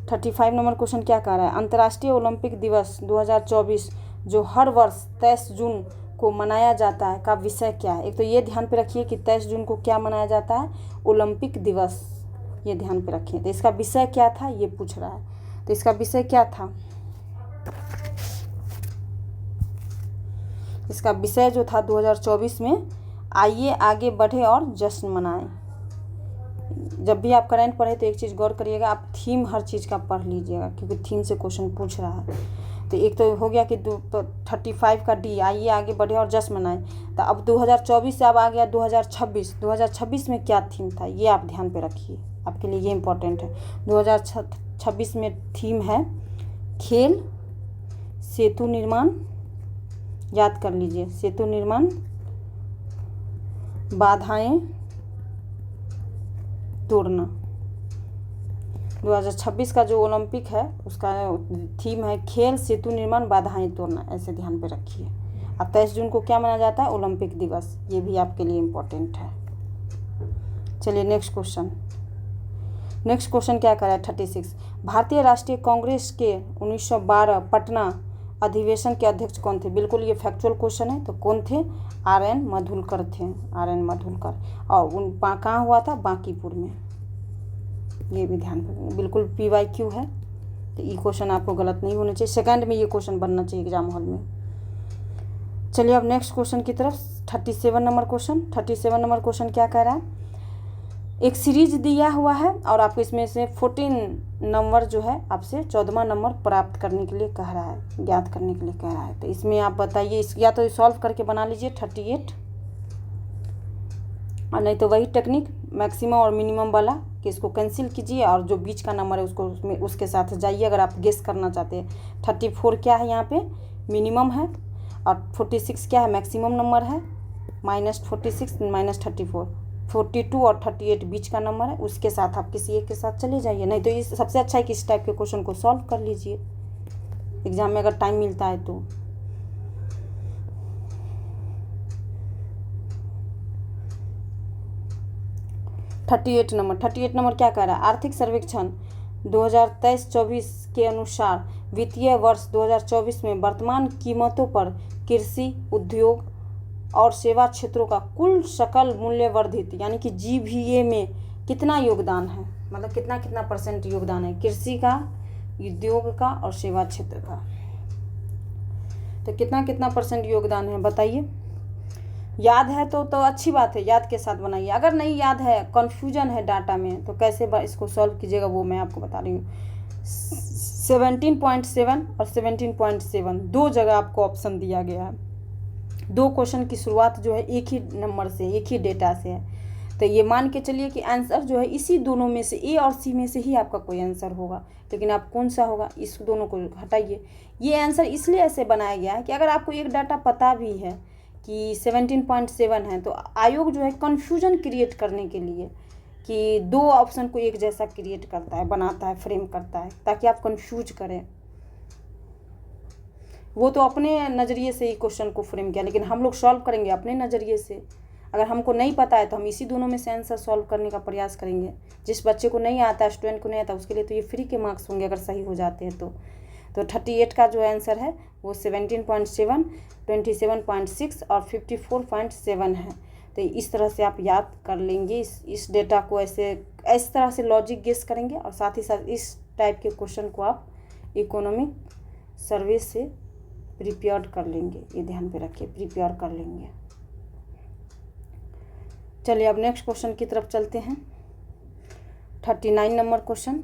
35 नंबर क्वेश्चन क्या कह रहा है? अंतर्राष्ट्रीय ओलंपिक दिवस 2024 जो हर वर्ष 23 जून को मनाया जाता है का विषय क्या है? एक तो ये ध्यान पे रखिए कि 23 जून को क्या मनाया जाता है? ओलंपिक दिवस। ये ध्यान पे रखें। तो इसका विषय क्या था ये पूछ रहा है। तो इसका विषय क्या था, इसका विषय जो था 2024 में, आइए आगे बढ़े और जश्न मनाएं। जब भी आप करंट पढ़े तो एक चीज़ गौर करिएगा, आप थीम हर चीज़ का पढ़ लीजिएगा, क्योंकि थीम से क्वेश्चन पूछ रहा है। तो एक तो हो गया कि 35 का डी, आइए आगे बढ़े और जश्न मनाएं। तो अब 2024 से अब आ गया 2026। 2026 में क्या थीम था ये आप ध्यान पे रखिए, आपके लिए ये इम्पोर्टेंट है। 2026 में थीम है खेल, सेतु निर्माण, याद कर लीजिए, सेतु निर्माण, बाधाएं तोड़ना। 2026 का जो ओलंपिक है उसका थीम है खेल, सेतु निर्माण, बाधाएं तोड़ना, ऐसे ध्यान पे रखिए। और 23 जून को क्या मनाया जाता है, ओलंपिक दिवस, ये भी आपके लिए इम्पोर्टेंट है। चलिए नेक्स्ट क्वेश्चन। नेक्स्ट क्वेश्चन क्या कर रहा है 36, भारतीय राष्ट्रीय कांग्रेस के 1912 पटना अधिवेशन के अध्यक्ष कौन थे। बिल्कुल ये फैक्चुअल क्वेश्चन है। तो कौन थे, RN मधुलकर थे, RN मधुलकर। और कहाँ हुआ था, बांकीपुर में, ये भी ध्यान रखना, बिल्कुल PYQ है। तो ये क्वेश्चन आपको गलत नहीं होना चाहिए, सेकंड में ये क्वेश्चन बनना चाहिए एग्जाम हॉल में। चलिए अब नेक्स्ट क्वेश्चन की तरफ, 37 नंबर क्वेश्चन। 37 नंबर क्वेश्चन क्या कह रहा है, एक सीरीज दिया हुआ है और आपको इसमें से 14 नंबर जो है आपसे 14वां नंबर प्राप्त करने के लिए कह रहा है, ज्ञात करने के लिए कह रहा है। तो इसमें आप बताइए, या तो सॉल्व करके बना लीजिए 38, और नहीं तो वही टेक्निक मैक्सिमम और मिनिमम वाला कि इसको कैंसिल कीजिए और जो बीच का नंबर है उसको उसके साथ जाइए अगर आप गेस करना चाहते हैं। 34 क्या है, यहाँ पे मिनिमम है, और 46 क्या है, मैक्सिमम नंबर है, -46 -34, 42 और 38 बीच का नंबर है, उसके साथ आप किसी एक के साथ चले जाइए। नहीं तो इस सबसे अच्छा है कि इस टाइप के क्वेश्चन को सॉल्व कर लीजिए एग्जाम में अगर टाइम मिलता है तो। थर्टी एट नंबर क्या कह रहा है, आर्थिक सर्वेक्षण 2023-24 के अनुसार वित्तीय वर्ष 2024 में वर्तमान कीमतों पर कृषि, उद्योग और सेवा क्षेत्रों का कुल सकल मूल्य वर्धित यानी कि GVA में कितना योगदान है, मतलब कितना % योगदान है कृषि का, उद्योग का और सेवा क्षेत्र का। तो कितना % योगदान है बताइए। याद है तो अच्छी बात है, याद के साथ बनाइए। अगर नहीं याद है, कन्फ्यूजन है डाटा में, तो कैसे इसको सॉल्व कीजिएगा वो मैं आपको बता रही हूँ। 17.7 और 17.7 दो जगह आपको ऑप्शन दिया गया है। दो क्वेश्चन की शुरुआत जो है एक ही नंबर से, एक ही डेटा से है। तो ये मान के चलिए कि आंसर जो है इसी दोनों में से, A और C में से ही आपका कोई आंसर होगा। लेकिन आप कौन सा होगा, इस दोनों को हटाइए। ये आंसर इसलिए ऐसे बनाया गया है कि अगर आपको एक डाटा पता भी है कि 17.7 है, तो आयोग जो है कन्फ्यूजन क्रिएट करने के लिए कि दो ऑप्शन को एक जैसा क्रिएट करता है, बनाता है, फ्रेम करता है, ताकि आप कन्फ्यूज करें। वो तो अपने नज़रिए से ही क्वेश्चन को फ्रेम किया, लेकिन हम लोग सॉल्व करेंगे अपने नज़रिए से। अगर हमको नहीं पता है तो हम इसी दोनों में से आंसर सॉल्व करने का प्रयास करेंगे। जिस बच्चे को नहीं आता, स्टूडेंट को नहीं आता, उसके लिए तो ये फ्री के मार्क्स होंगे अगर सही हो जाते हैं तो 38 का जो आंसर है वो 17.7, 27.6 और 54.7 है। तो इस तरह से आप याद कर लेंगे इस डेटा को, इस तरह से लॉजिक गेस करेंगे, और साथ ही साथ इस टाइप के क्वेश्चन को आप इकोनॉमिक सर्वे से प्रिपेयर कर लेंगे। ये ध्यान पे रखिए, प्रिपेयर कर लेंगे। चलिए अब नेक्स्ट क्वेश्चन की तरफ चलते हैं। 39 नंबर क्वेश्चन,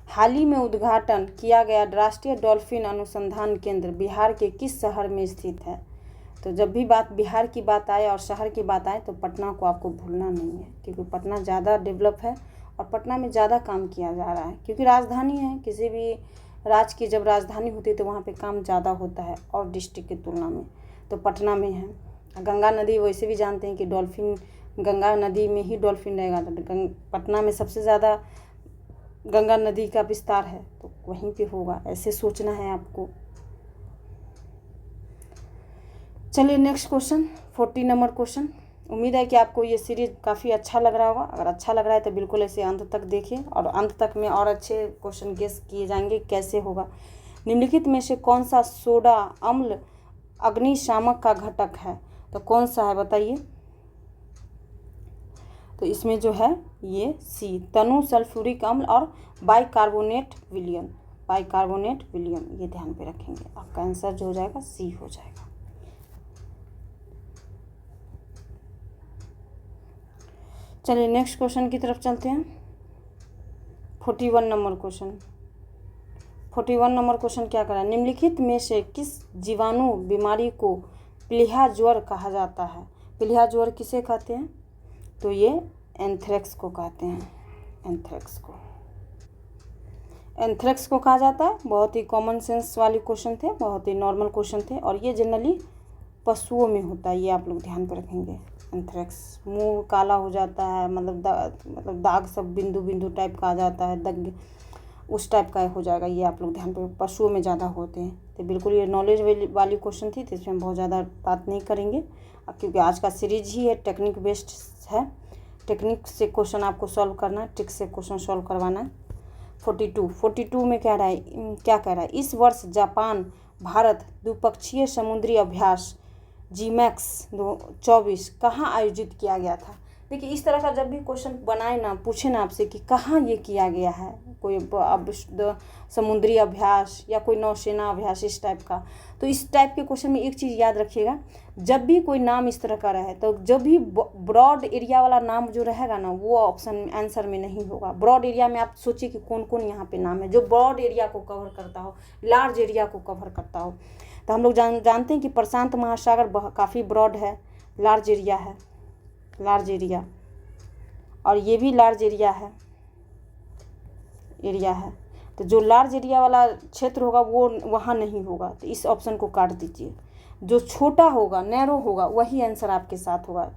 हाल ही में उद्घाटन किया गया राष्ट्रीय डॉल्फिन अनुसंधान केंद्र बिहार के किस शहर में स्थित है। तो जब भी बिहार की बात आए और शहर की बात आए तो पटना को आपको भूलना नहीं है, क्योंकि पटना ज़्यादा डेवलप है और पटना में ज़्यादा काम किया जा रहा है, क्योंकि राजधानी है। किसी भी राज्य की जब राजधानी होती है तो वहाँ पे काम ज़्यादा होता है और डिस्ट्रिक्ट की तुलना में, तो पटना में है। गंगा नदी वैसे भी जानते हैं कि डॉल्फिन, गंगा नदी में ही डॉल्फिन रहेगा, तो पटना में सबसे ज़्यादा गंगा नदी का विस्तार है, तो वहीं पे होगा, ऐसे सोचना है आपको। चलिए नेक्स्ट क्वेश्चन, 40 नंबर क्वेश्चन। उम्मीद है कि आपको ये सीरीज काफ़ी अच्छा लग रहा होगा। अगर अच्छा लग रहा है तो बिल्कुल ऐसे अंत तक देखिए, और अंत तक में और अच्छे क्वेश्चन गेस किए जाएंगे कैसे होगा। निम्नलिखित में से कौन सा सोडा अम्ल अग्निशामक का घटक है, तो कौन सा है बताइए। तो इसमें जो है ये सी, तनु सल्फ्यूरिक अम्ल और बाइकार्बोनेट विलियम, बाइकार्बोनेट विलियम, ये ध्यान पे रखेंगे। आपका आंसर जो हो जाएगा सी हो जाएगा। चलिए नेक्स्ट क्वेश्चन की तरफ चलते हैं। 41 नंबर क्वेश्चन। 41 नंबर क्वेश्चन क्या करा, निम्नलिखित में से किस जीवाणु बीमारी को प्लीहा ज्वर कहा जाता है? प्लीहा ज्वर किसे कहते हैं? तो ये एंथ्रेक्स को कहते हैं, एंथ्रेक्स को, एंथ्रेक्स को कहा जाता है। बहुत ही कॉमन सेंस वाले क्वेश्चन थे, बहुत ही नॉर्मल क्वेश्चन थे, और ये जनरली पशुओं में होता है, ये आप लोग ध्यान पर रखेंगे। एंथ्रेक्स, मुंह काला हो जाता है, मतलब दाग सब बिंदु बिंदु टाइप का आ जाता है, दग उस टाइप का हो जाएगा, ये आप लोग ध्यान पे, पशुओं में ज़्यादा होते हैं। तो बिल्कुल ये नॉलेज वाली क्वेश्चन थी, तो इसमें हम बहुत ज़्यादा बात नहीं करेंगे, क्योंकि आज का सीरीज ही है टेक्निक बेस्ड है। टेक्निक से क्वेश्चन आपको सॉल्व करना है, ट्रिक से क्वेश्चन सॉल्व करवाना है। 42 में क्या कह रहा है, इस वर्ष जापान भारत द्विपक्षीय समुद्री अभ्यास जीमैक्स 24 कहाँ आयोजित किया गया था? देखिए इस तरह का जब भी क्वेश्चन बनाए ना, पूछे ना आपसे कि कहाँ ये किया गया है, कोई अब समुद्री अभ्यास या कोई नौसेना अभ्यास इस टाइप का, तो इस टाइप के क्वेश्चन में एक चीज़ याद रखिएगा, जब भी कोई नाम इस तरह का रहे, तो जब भी ब्रॉड एरिया वाला नाम जो रहेगा ना, वो ऑप्शन आंसर में नहीं होगा। ब्रॉड एरिया में आप सोचिए कि कौन कौन यहाँ पे नाम है जो ब्रॉड एरिया को कवर करता हो, लार्ज एरिया को कवर करता हो। तो हम लोग जानते हैं कि प्रशांत महासागर काफ़ी ब्रॉड है, लार्ज एरिया है, लार्ज एरिया, और ये भी लार्ज एरिया है, तो जो लार्ज एरिया वाला क्षेत्र होगा वो वहाँ नहीं होगा, तो इस ऑप्शन को काट दीजिए। जो छोटा होगा, नैरो होगा, वही आंसर आपके साथ होगा।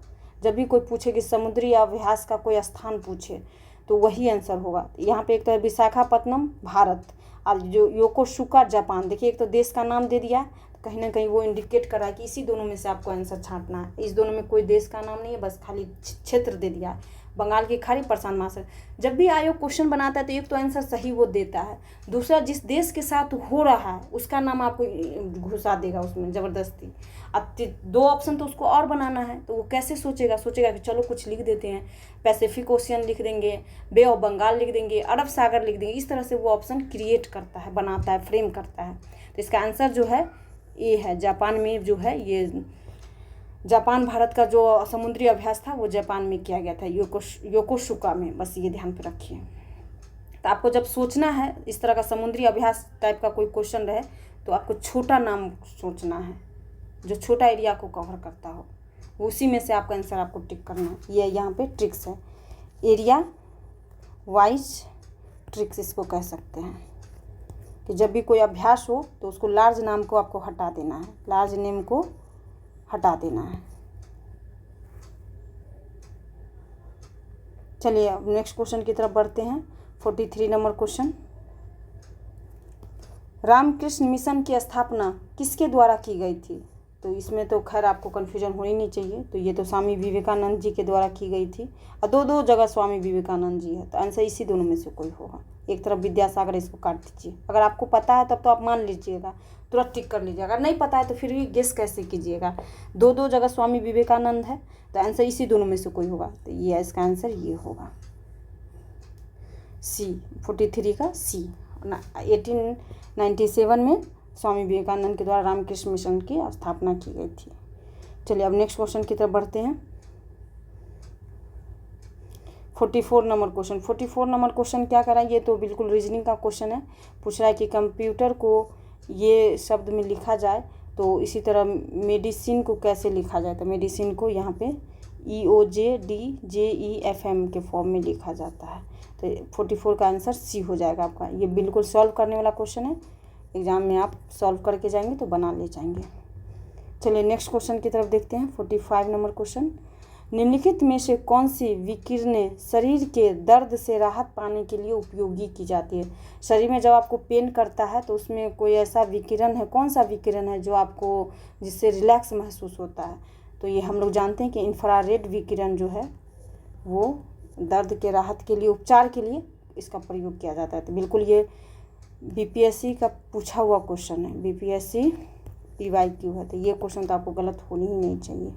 जब भी कोई पूछे कि समुद्री अभ्यास का कोई स्थान पूछे, तो वही आंसर होगा। यहाँ पे एक तो है विशाखापत्तनम भारत, और जो योकोसुका जापान, देखिए एक तो देश का नाम दे दिया, कहीं ना कहीं वो इंडिकेट कर रहा है कि इसी दोनों में से आपको आंसर छांटना है। इस दोनों में कोई देश का नाम नहीं है, बस खाली क्षेत्र दे दिया है, बंगाल की खाड़ी, प्रशांत महासागर। जब भी आयोग क्वेश्चन बनाता है तो एक तो आंसर सही वो देता है, दूसरा जिस देश के साथ हो रहा है उसका नाम आपको घुसा देगा उसमें ज़बरदस्ती। अब 2 ऑप्शन तो उसको और बनाना है, तो वो कैसे सोचेगा कि चलो कुछ लिख देते हैं, पैसिफिक ओशियन लिख देंगे, बे ऑफ बंगाल लिख देंगे, अरब सागर लिख देंगे। इस तरह से वो ऑप्शन क्रिएट करता है, बनाता है, फ्रेम करता है। तो इसका आंसर जो है ये है, जापान में जो है, ये जापान भारत का जो समुद्री अभ्यास था वो जापान में किया गया था, योकोसुका में, बस ये ध्यान पे रखिए। तो आपको जब सोचना है इस तरह का समुद्री अभ्यास टाइप का कोई क्वेश्चन रहे, तो आपको छोटा नाम सोचना है, जो छोटा एरिया को कवर करता हो, उसी में से आपका आंसर आपको टिक करना है। ये यहाँ पे ट्रिक्स है, एरिया वाइज ट्रिक्स इसको कह सकते हैं, कि जब भी कोई अभ्यास हो तो उसको लार्ज नाम को आपको हटा देना है, लार्ज नेम को हटा देना है। चलिए अब नेक्स्ट क्वेश्चन की तरफ बढ़ते हैं। 43 नंबर क्वेश्चन, रामकृष्ण मिशन की स्थापना किसके द्वारा की गई थी? तो इसमें तो खैर आपको कन्फ्यूजन होनी नहीं चाहिए, तो ये तो स्वामी विवेकानंद जी के द्वारा की गई थी, और 2 जगह स्वामी विवेकानंद जी है, तो आंसर इसी दोनों में से कोई होगा। एक तरफ विद्यासागर, इसको काट दीजिए। अगर आपको पता है तब तो आप मान लीजिएगा, तुरंत टिक कर लीजिएगा, अगर नहीं पता है तो फिर भी गेस कैसे कीजिएगा। 2 जगह स्वामी विवेकानंद है, तो आंसर इसी दोनों में से कोई होगा, तो ये इसका आंसर ये होगा सी, 43 का सी। 1897 में स्वामी विवेकानंद के द्वारा रामकृष्ण मिशन की स्थापना की गई थी। चलिए अब नेक्स्ट क्वेश्चन की तरफ बढ़ते हैं। 44 नंबर क्वेश्चन। 44 नंबर क्वेश्चन क्या कर रहा है, ये तो बिल्कुल रीजनिंग का क्वेश्चन है। पूछ रहा है कि कंप्यूटर को ये शब्द में लिखा जाए तो इसी तरह मेडिसिन को कैसे लिखा जाए, तो मेडिसिन को यहाँ पे EOJDJEFM के फॉर्म में लिखा जाता है। तो 44 का आंसर सी हो जाएगा आपका। ये बिल्कुल सॉल्व करने वाला क्वेश्चन है, एग्ज़ाम में आप सॉल्व करके जाएंगे तो बना ले जाएंगे। चलिए नेक्स्ट क्वेश्चन की तरफ देखते हैं। 45 नंबर क्वेश्चन, निम्नलिखित में से कौन सी विकिरणें शरीर के दर्द से राहत पाने के लिए उपयोगी की जाती है? शरीर में जब आपको पेन करता है तो उसमें कोई ऐसा विकिरण है, कौन सा विकिरण है जो आपको जिससे रिलैक्स महसूस होता है? तो ये हम लोग जानते हैं कि इंफ्रारेड विकिरण जो है वो दर्द के राहत के लिए, उपचार के लिए इसका प्रयोग किया जाता है। तो बिल्कुल ये BPSC का पूछा हुआ क्वेश्चन है, BPSC PYQ है, तो ये क्वेश्चन तो आपको गलत होनी ही नहीं चाहिए।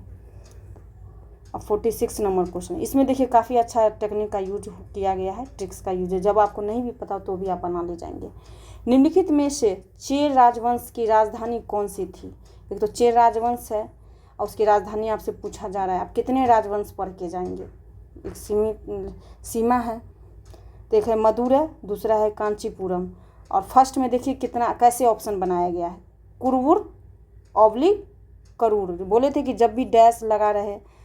अब 46 नंबर क्वेश्चन, इसमें देखिए काफ़ी अच्छा टेक्निक का यूज किया गया है, ट्रिक्स का यूज है, जब आपको नहीं भी पता तो भी आप बना ले जाएंगे। निम्नलिखित में से चेर राजवंश की राजधानी कौन सी थी? एक तो चेर राजवंश है और उसकी राजधानी आपसे पूछा जा रहा है, आप कितने राजवंश पढ़ के जाएंगे? एक सीमा है, तो एक है मदुरै, दूसरा है कांचीपुरम, और फर्स्ट में देखिए कितना कैसे ऑप्शन बनाया गया है, कुरुवुर ऑब्लिक करूर। बोले थे कि जब भी डैश लगा रहे,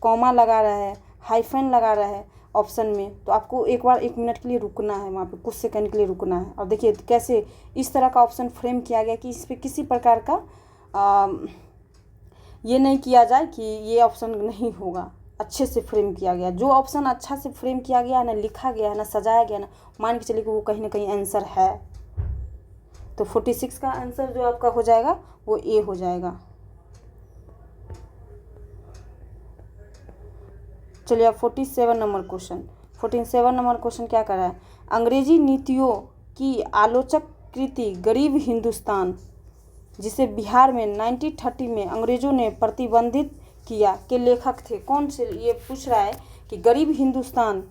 कॉमा लगा रहे, हाइफन लगा रहे ऑप्शन में, तो आपको एक बार 1 मिनट के लिए रुकना है, वहाँ पे कुछ सेकंड के लिए रुकना है। और देखिए कैसे इस तरह का ऑप्शन फ्रेम किया गया कि इस पर किसी प्रकार का ये नहीं किया जाए कि ये ऑप्शन नहीं होगा, अच्छे से फ्रेम किया गया। जो ऑप्शन अच्छा से फ्रेम किया गया है ना, लिखा गया है ना, सजाया गया ना, मान के चलिए कि वो कहीं ना कहीं आंसर है। तो 46 का आंसर जो आपका हो जाएगा वो ए हो जाएगा। चलिए अब 47 नंबर क्वेश्चन। 47 नंबर क्वेश्चन क्या कर रहा है? अंग्रेजी नीतियों की आलोचक कृति गरीब हिंदुस्तान, जिसे बिहार में 1930 में अंग्रेजों ने प्रतिबंधित किया, के लेखक थे कौन से? ये पूछ रहा है कि गरीब हिंदुस्तान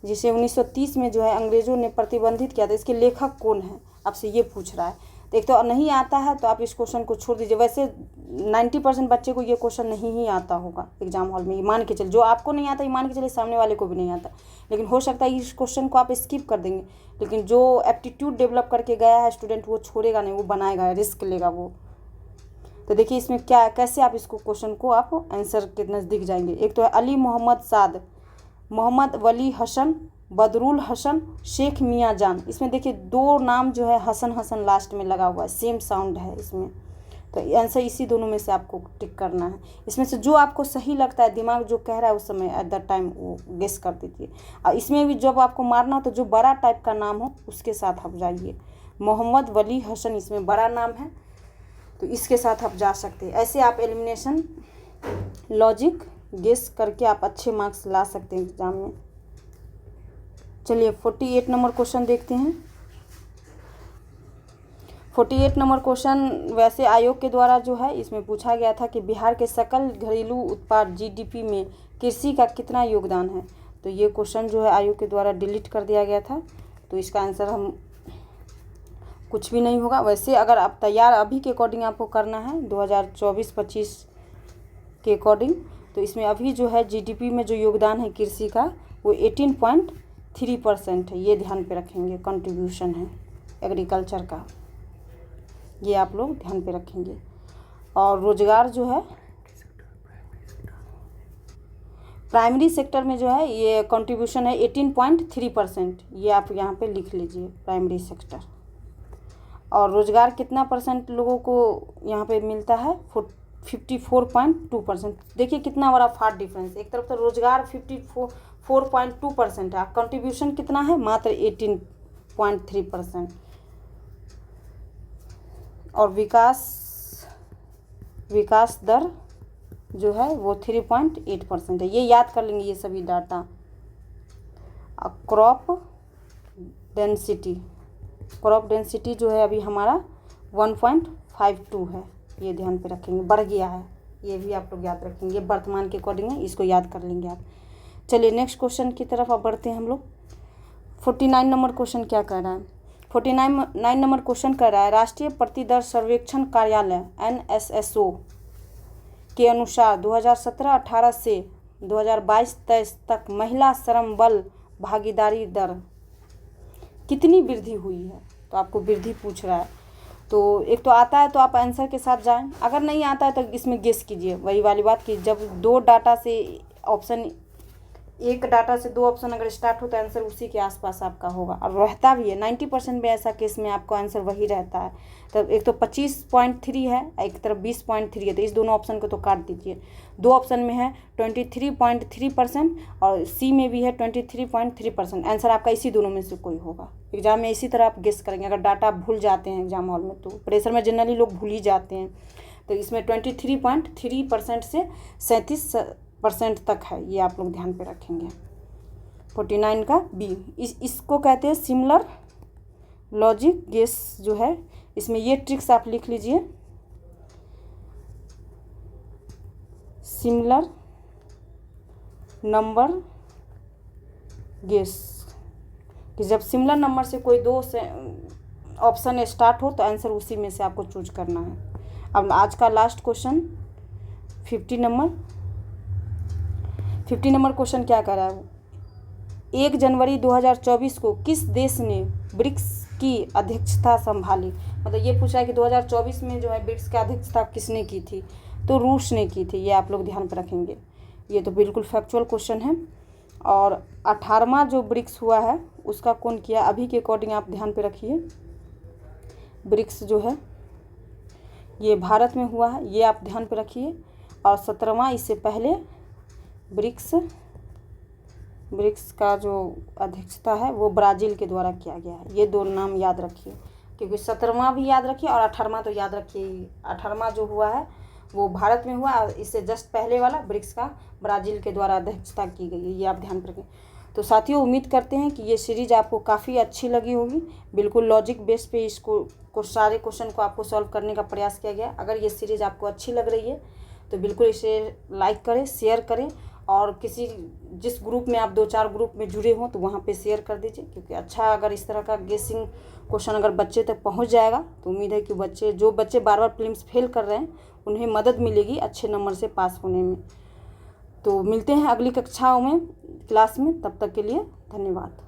जिसे 1930 में जो है अंग्रेजों ने प्रतिबंधित किया था, इसके लेखक कौन है, आपसे ये पूछ रहा है। तो एक तो नहीं आता है तो आप इस क्वेश्चन को छोड़ दीजिए। वैसे 90% बच्चे को ये क्वेश्चन नहीं ही आता होगा एग्जाम हॉल में, ये मान के चलिए। जो आपको नहीं आता ये मान के चलिए सामने वाले को भी नहीं आता, लेकिन हो सकता है इस क्वेश्चन को आप स्किप कर देंगे, लेकिन जो एप्टीट्यूड डेवलप करके गया है स्टूडेंट वो छोड़ेगा नहीं, वो बनाएगा, रिस्क लेगा वो। तो देखिए इसमें क्या कैसे आप इसको क्वेश्चन को आप आंसर के नज़दीक जाएंगे। एक तो है अली मोहम्मद साद, मोहम्मद वली हसन, बदरुल हसन, शेख मियाँ जान। इसमें देखिए 2 नाम जो है हसन हसन लास्ट में लगा हुआ है, सेम साउंड है इसमें, तो आंसर इसी दोनों में से आपको टिक करना है। इसमें से जो आपको सही लगता है, दिमाग जो कह रहा है उस समय एट द टाइम वो गेस कर दीजिए। और इसमें भी जब आपको मारना हो तो जो बड़ा टाइप का नाम हो उसके साथ आप जाइए। मोहम्मद वली हसन इसमें बड़ा नाम है तो इसके साथ आप जा सकते हैं। ऐसे आप एलिमिनेशन लॉजिक गेस करके आप अच्छे मार्क्स ला सकते हैं एग्जाम में। चलिए 48 नंबर क्वेश्चन देखते हैं। 48 नंबर क्वेश्चन वैसे आयोग के द्वारा जो है इसमें पूछा गया था कि बिहार के सकल घरेलू उत्पाद जीडीपी में कृषि का कितना योगदान है। तो ये क्वेश्चन जो है आयोग के द्वारा डिलीट कर दिया गया था, तो इसका आंसर हम कुछ भी नहीं होगा। वैसे अगर आप तैयार अभी के अकॉर्डिंग आपको करना है 2024-25 के अकॉर्डिंग, तो इसमें अभी जो है जीडीपी में जो योगदान है कृषि का वो 18.3% है, ये ध्यान पे रखेंगे। कंट्रीब्यूशन है एग्रीकल्चर का, ये आप लोग ध्यान पे रखेंगे। और रोजगार जो है प्राइमरी सेक्टर में जो है ये कंट्रीब्यूशन है 18.3%, ये आप यहाँ पे लिख लीजिए प्राइमरी सेक्टर। और रोजगार कितना परसेंट लोगों को यहाँ पे मिलता है? 54.2%। देखिए कितना बड़ा फार डिफरेंस, एक तरफ तो रोजगार 54.2% है, कंट्रीब्यूशन कितना है? मात्र 18.3%। और विकास दर जो है वो 3.8% है, ये याद कर लेंगे ये सभी डाटा। क्रॉप डेंसिटी जो है अभी हमारा 1.52 है, ये ध्यान पे रखेंगे, बढ़ गया है, ये भी आप लोग याद रखेंगे। वर्तमान के अकॉर्डिंग है, इसको याद कर लेंगे आप। चलिए नेक्स्ट क्वेश्चन की तरफ अब बढ़ते हैं हम लोग। 49 नंबर क्वेश्चन क्या कह रहा है? 49 नंबर क्वेश्चन कह रहा है राष्ट्रीय प्रतिदर सर्वेक्षण कार्यालय NSSO के अनुसार 2017-18 से 2022-23 तक महिला श्रम बल भागीदारी दर कितनी वृद्धि हुई है? तो आपको वृद्धि पूछ रहा है, तो एक तो आता है तो आप आंसर के साथ जाएं, अगर नहीं आता है तो इसमें गेस कीजिए। वही वाली बात कि जब 2 डाटा से ऑप्शन, एक डाटा से 2 ऑप्शन अगर स्टार्ट हो तो आंसर उसी के आसपास आपका होगा, और रहता भी है 90% में ऐसा केस में आपको आंसर वही रहता है। तब एक तो 25.3 है, एक तरफ 20.3 है, तो इस दोनों ऑप्शन को तो काट दीजिए। 2 ऑप्शन में है 23.3% और सी में भी है 23.3%। आंसर आपका इसी दोनों में से कोई होगा। एग्जाम में इसी तरह आप गेस करेंगे। अगर डाटा आप भूल जाते हैं एग्जाम हॉल में, तो प्रेशर में जनरली लोग भूल ही जाते हैं, तो इसमें 23.3% से 37% तक है, ये आप लोग ध्यान पे रखेंगे। 49 का बी, इसको कहते हैं सिमिलर लॉजिक गेस जो है, इसमें ये ट्रिक्स आप लिख लीजिए। सिमिलर नंबर गेस, कि जब सिमिलर नंबर से कोई दो से ऑप्शन स्टार्ट हो तो आंसर उसी में से आपको चूज करना है। अब आज का लास्ट क्वेश्चन 50 नंबर क्वेश्चन क्या कर रहा है? 1 जनवरी 2024 को किस देश ने ब्रिक्स की अध्यक्षता संभाली? मतलब ये पूछा है कि 2024 में जो है ब्रिक्स की अध्यक्षता किसने की थी? तो रूस ने की थी। ये आप लोग ध्यान पर रखेंगे, ये तो बिल्कुल फैक्चुअल क्वेश्चन है। और 18वां जो ब्रिक्स हुआ है उसका कौन किया? अभी के अकॉर्डिंग आप ध्यान पे रखिए, ब्रिक्स जो है ये भारत में हुआ है, ये आप ध्यान पे रखिए। और 17वां इससे पहले ब्रिक्स का जो अध्यक्षता है वो ब्राज़ील के द्वारा किया गया है। ये दो नाम याद रखिए, क्योंकि 17वां भी याद रखिए और 18वां तो याद रखिए ही। 18वां जो हुआ है वो भारत में हुआ और इससे जस्ट पहले वाला ब्रिक्स का ब्राज़ील के द्वारा अध्यक्षता की गई है। ये आप ध्यान रखें। तो साथियों, उम्मीद करते हैं कि ये सीरीज़ आपको काफ़ी अच्छी लगी होगी। बिल्कुल लॉजिक बेस पे इसको सारे क्वेश्चन को आपको सॉल्व करने का प्रयास किया गया। अगर ये सीरीज़ आपको अच्छी लग रही है तो बिल्कुल इसे लाइक करें, शेयर करें, और जिस ग्रुप में आप 2-4 ग्रुप में जुड़े हों तो वहाँ पे शेयर कर दीजिए, क्योंकि अच्छा अगर इस तरह का गेसिंग क्वेश्चन अगर बच्चे तक पहुँच जाएगा तो उम्मीद है कि जो बच्चे बार बार प्रीलिम्स फेल कर रहे हैं उन्हें मदद मिलेगी अच्छे नंबर से पास होने में। तो मिलते हैं अगली कक्षाओं में, क्लास में। तब तक के लिए धन्यवाद।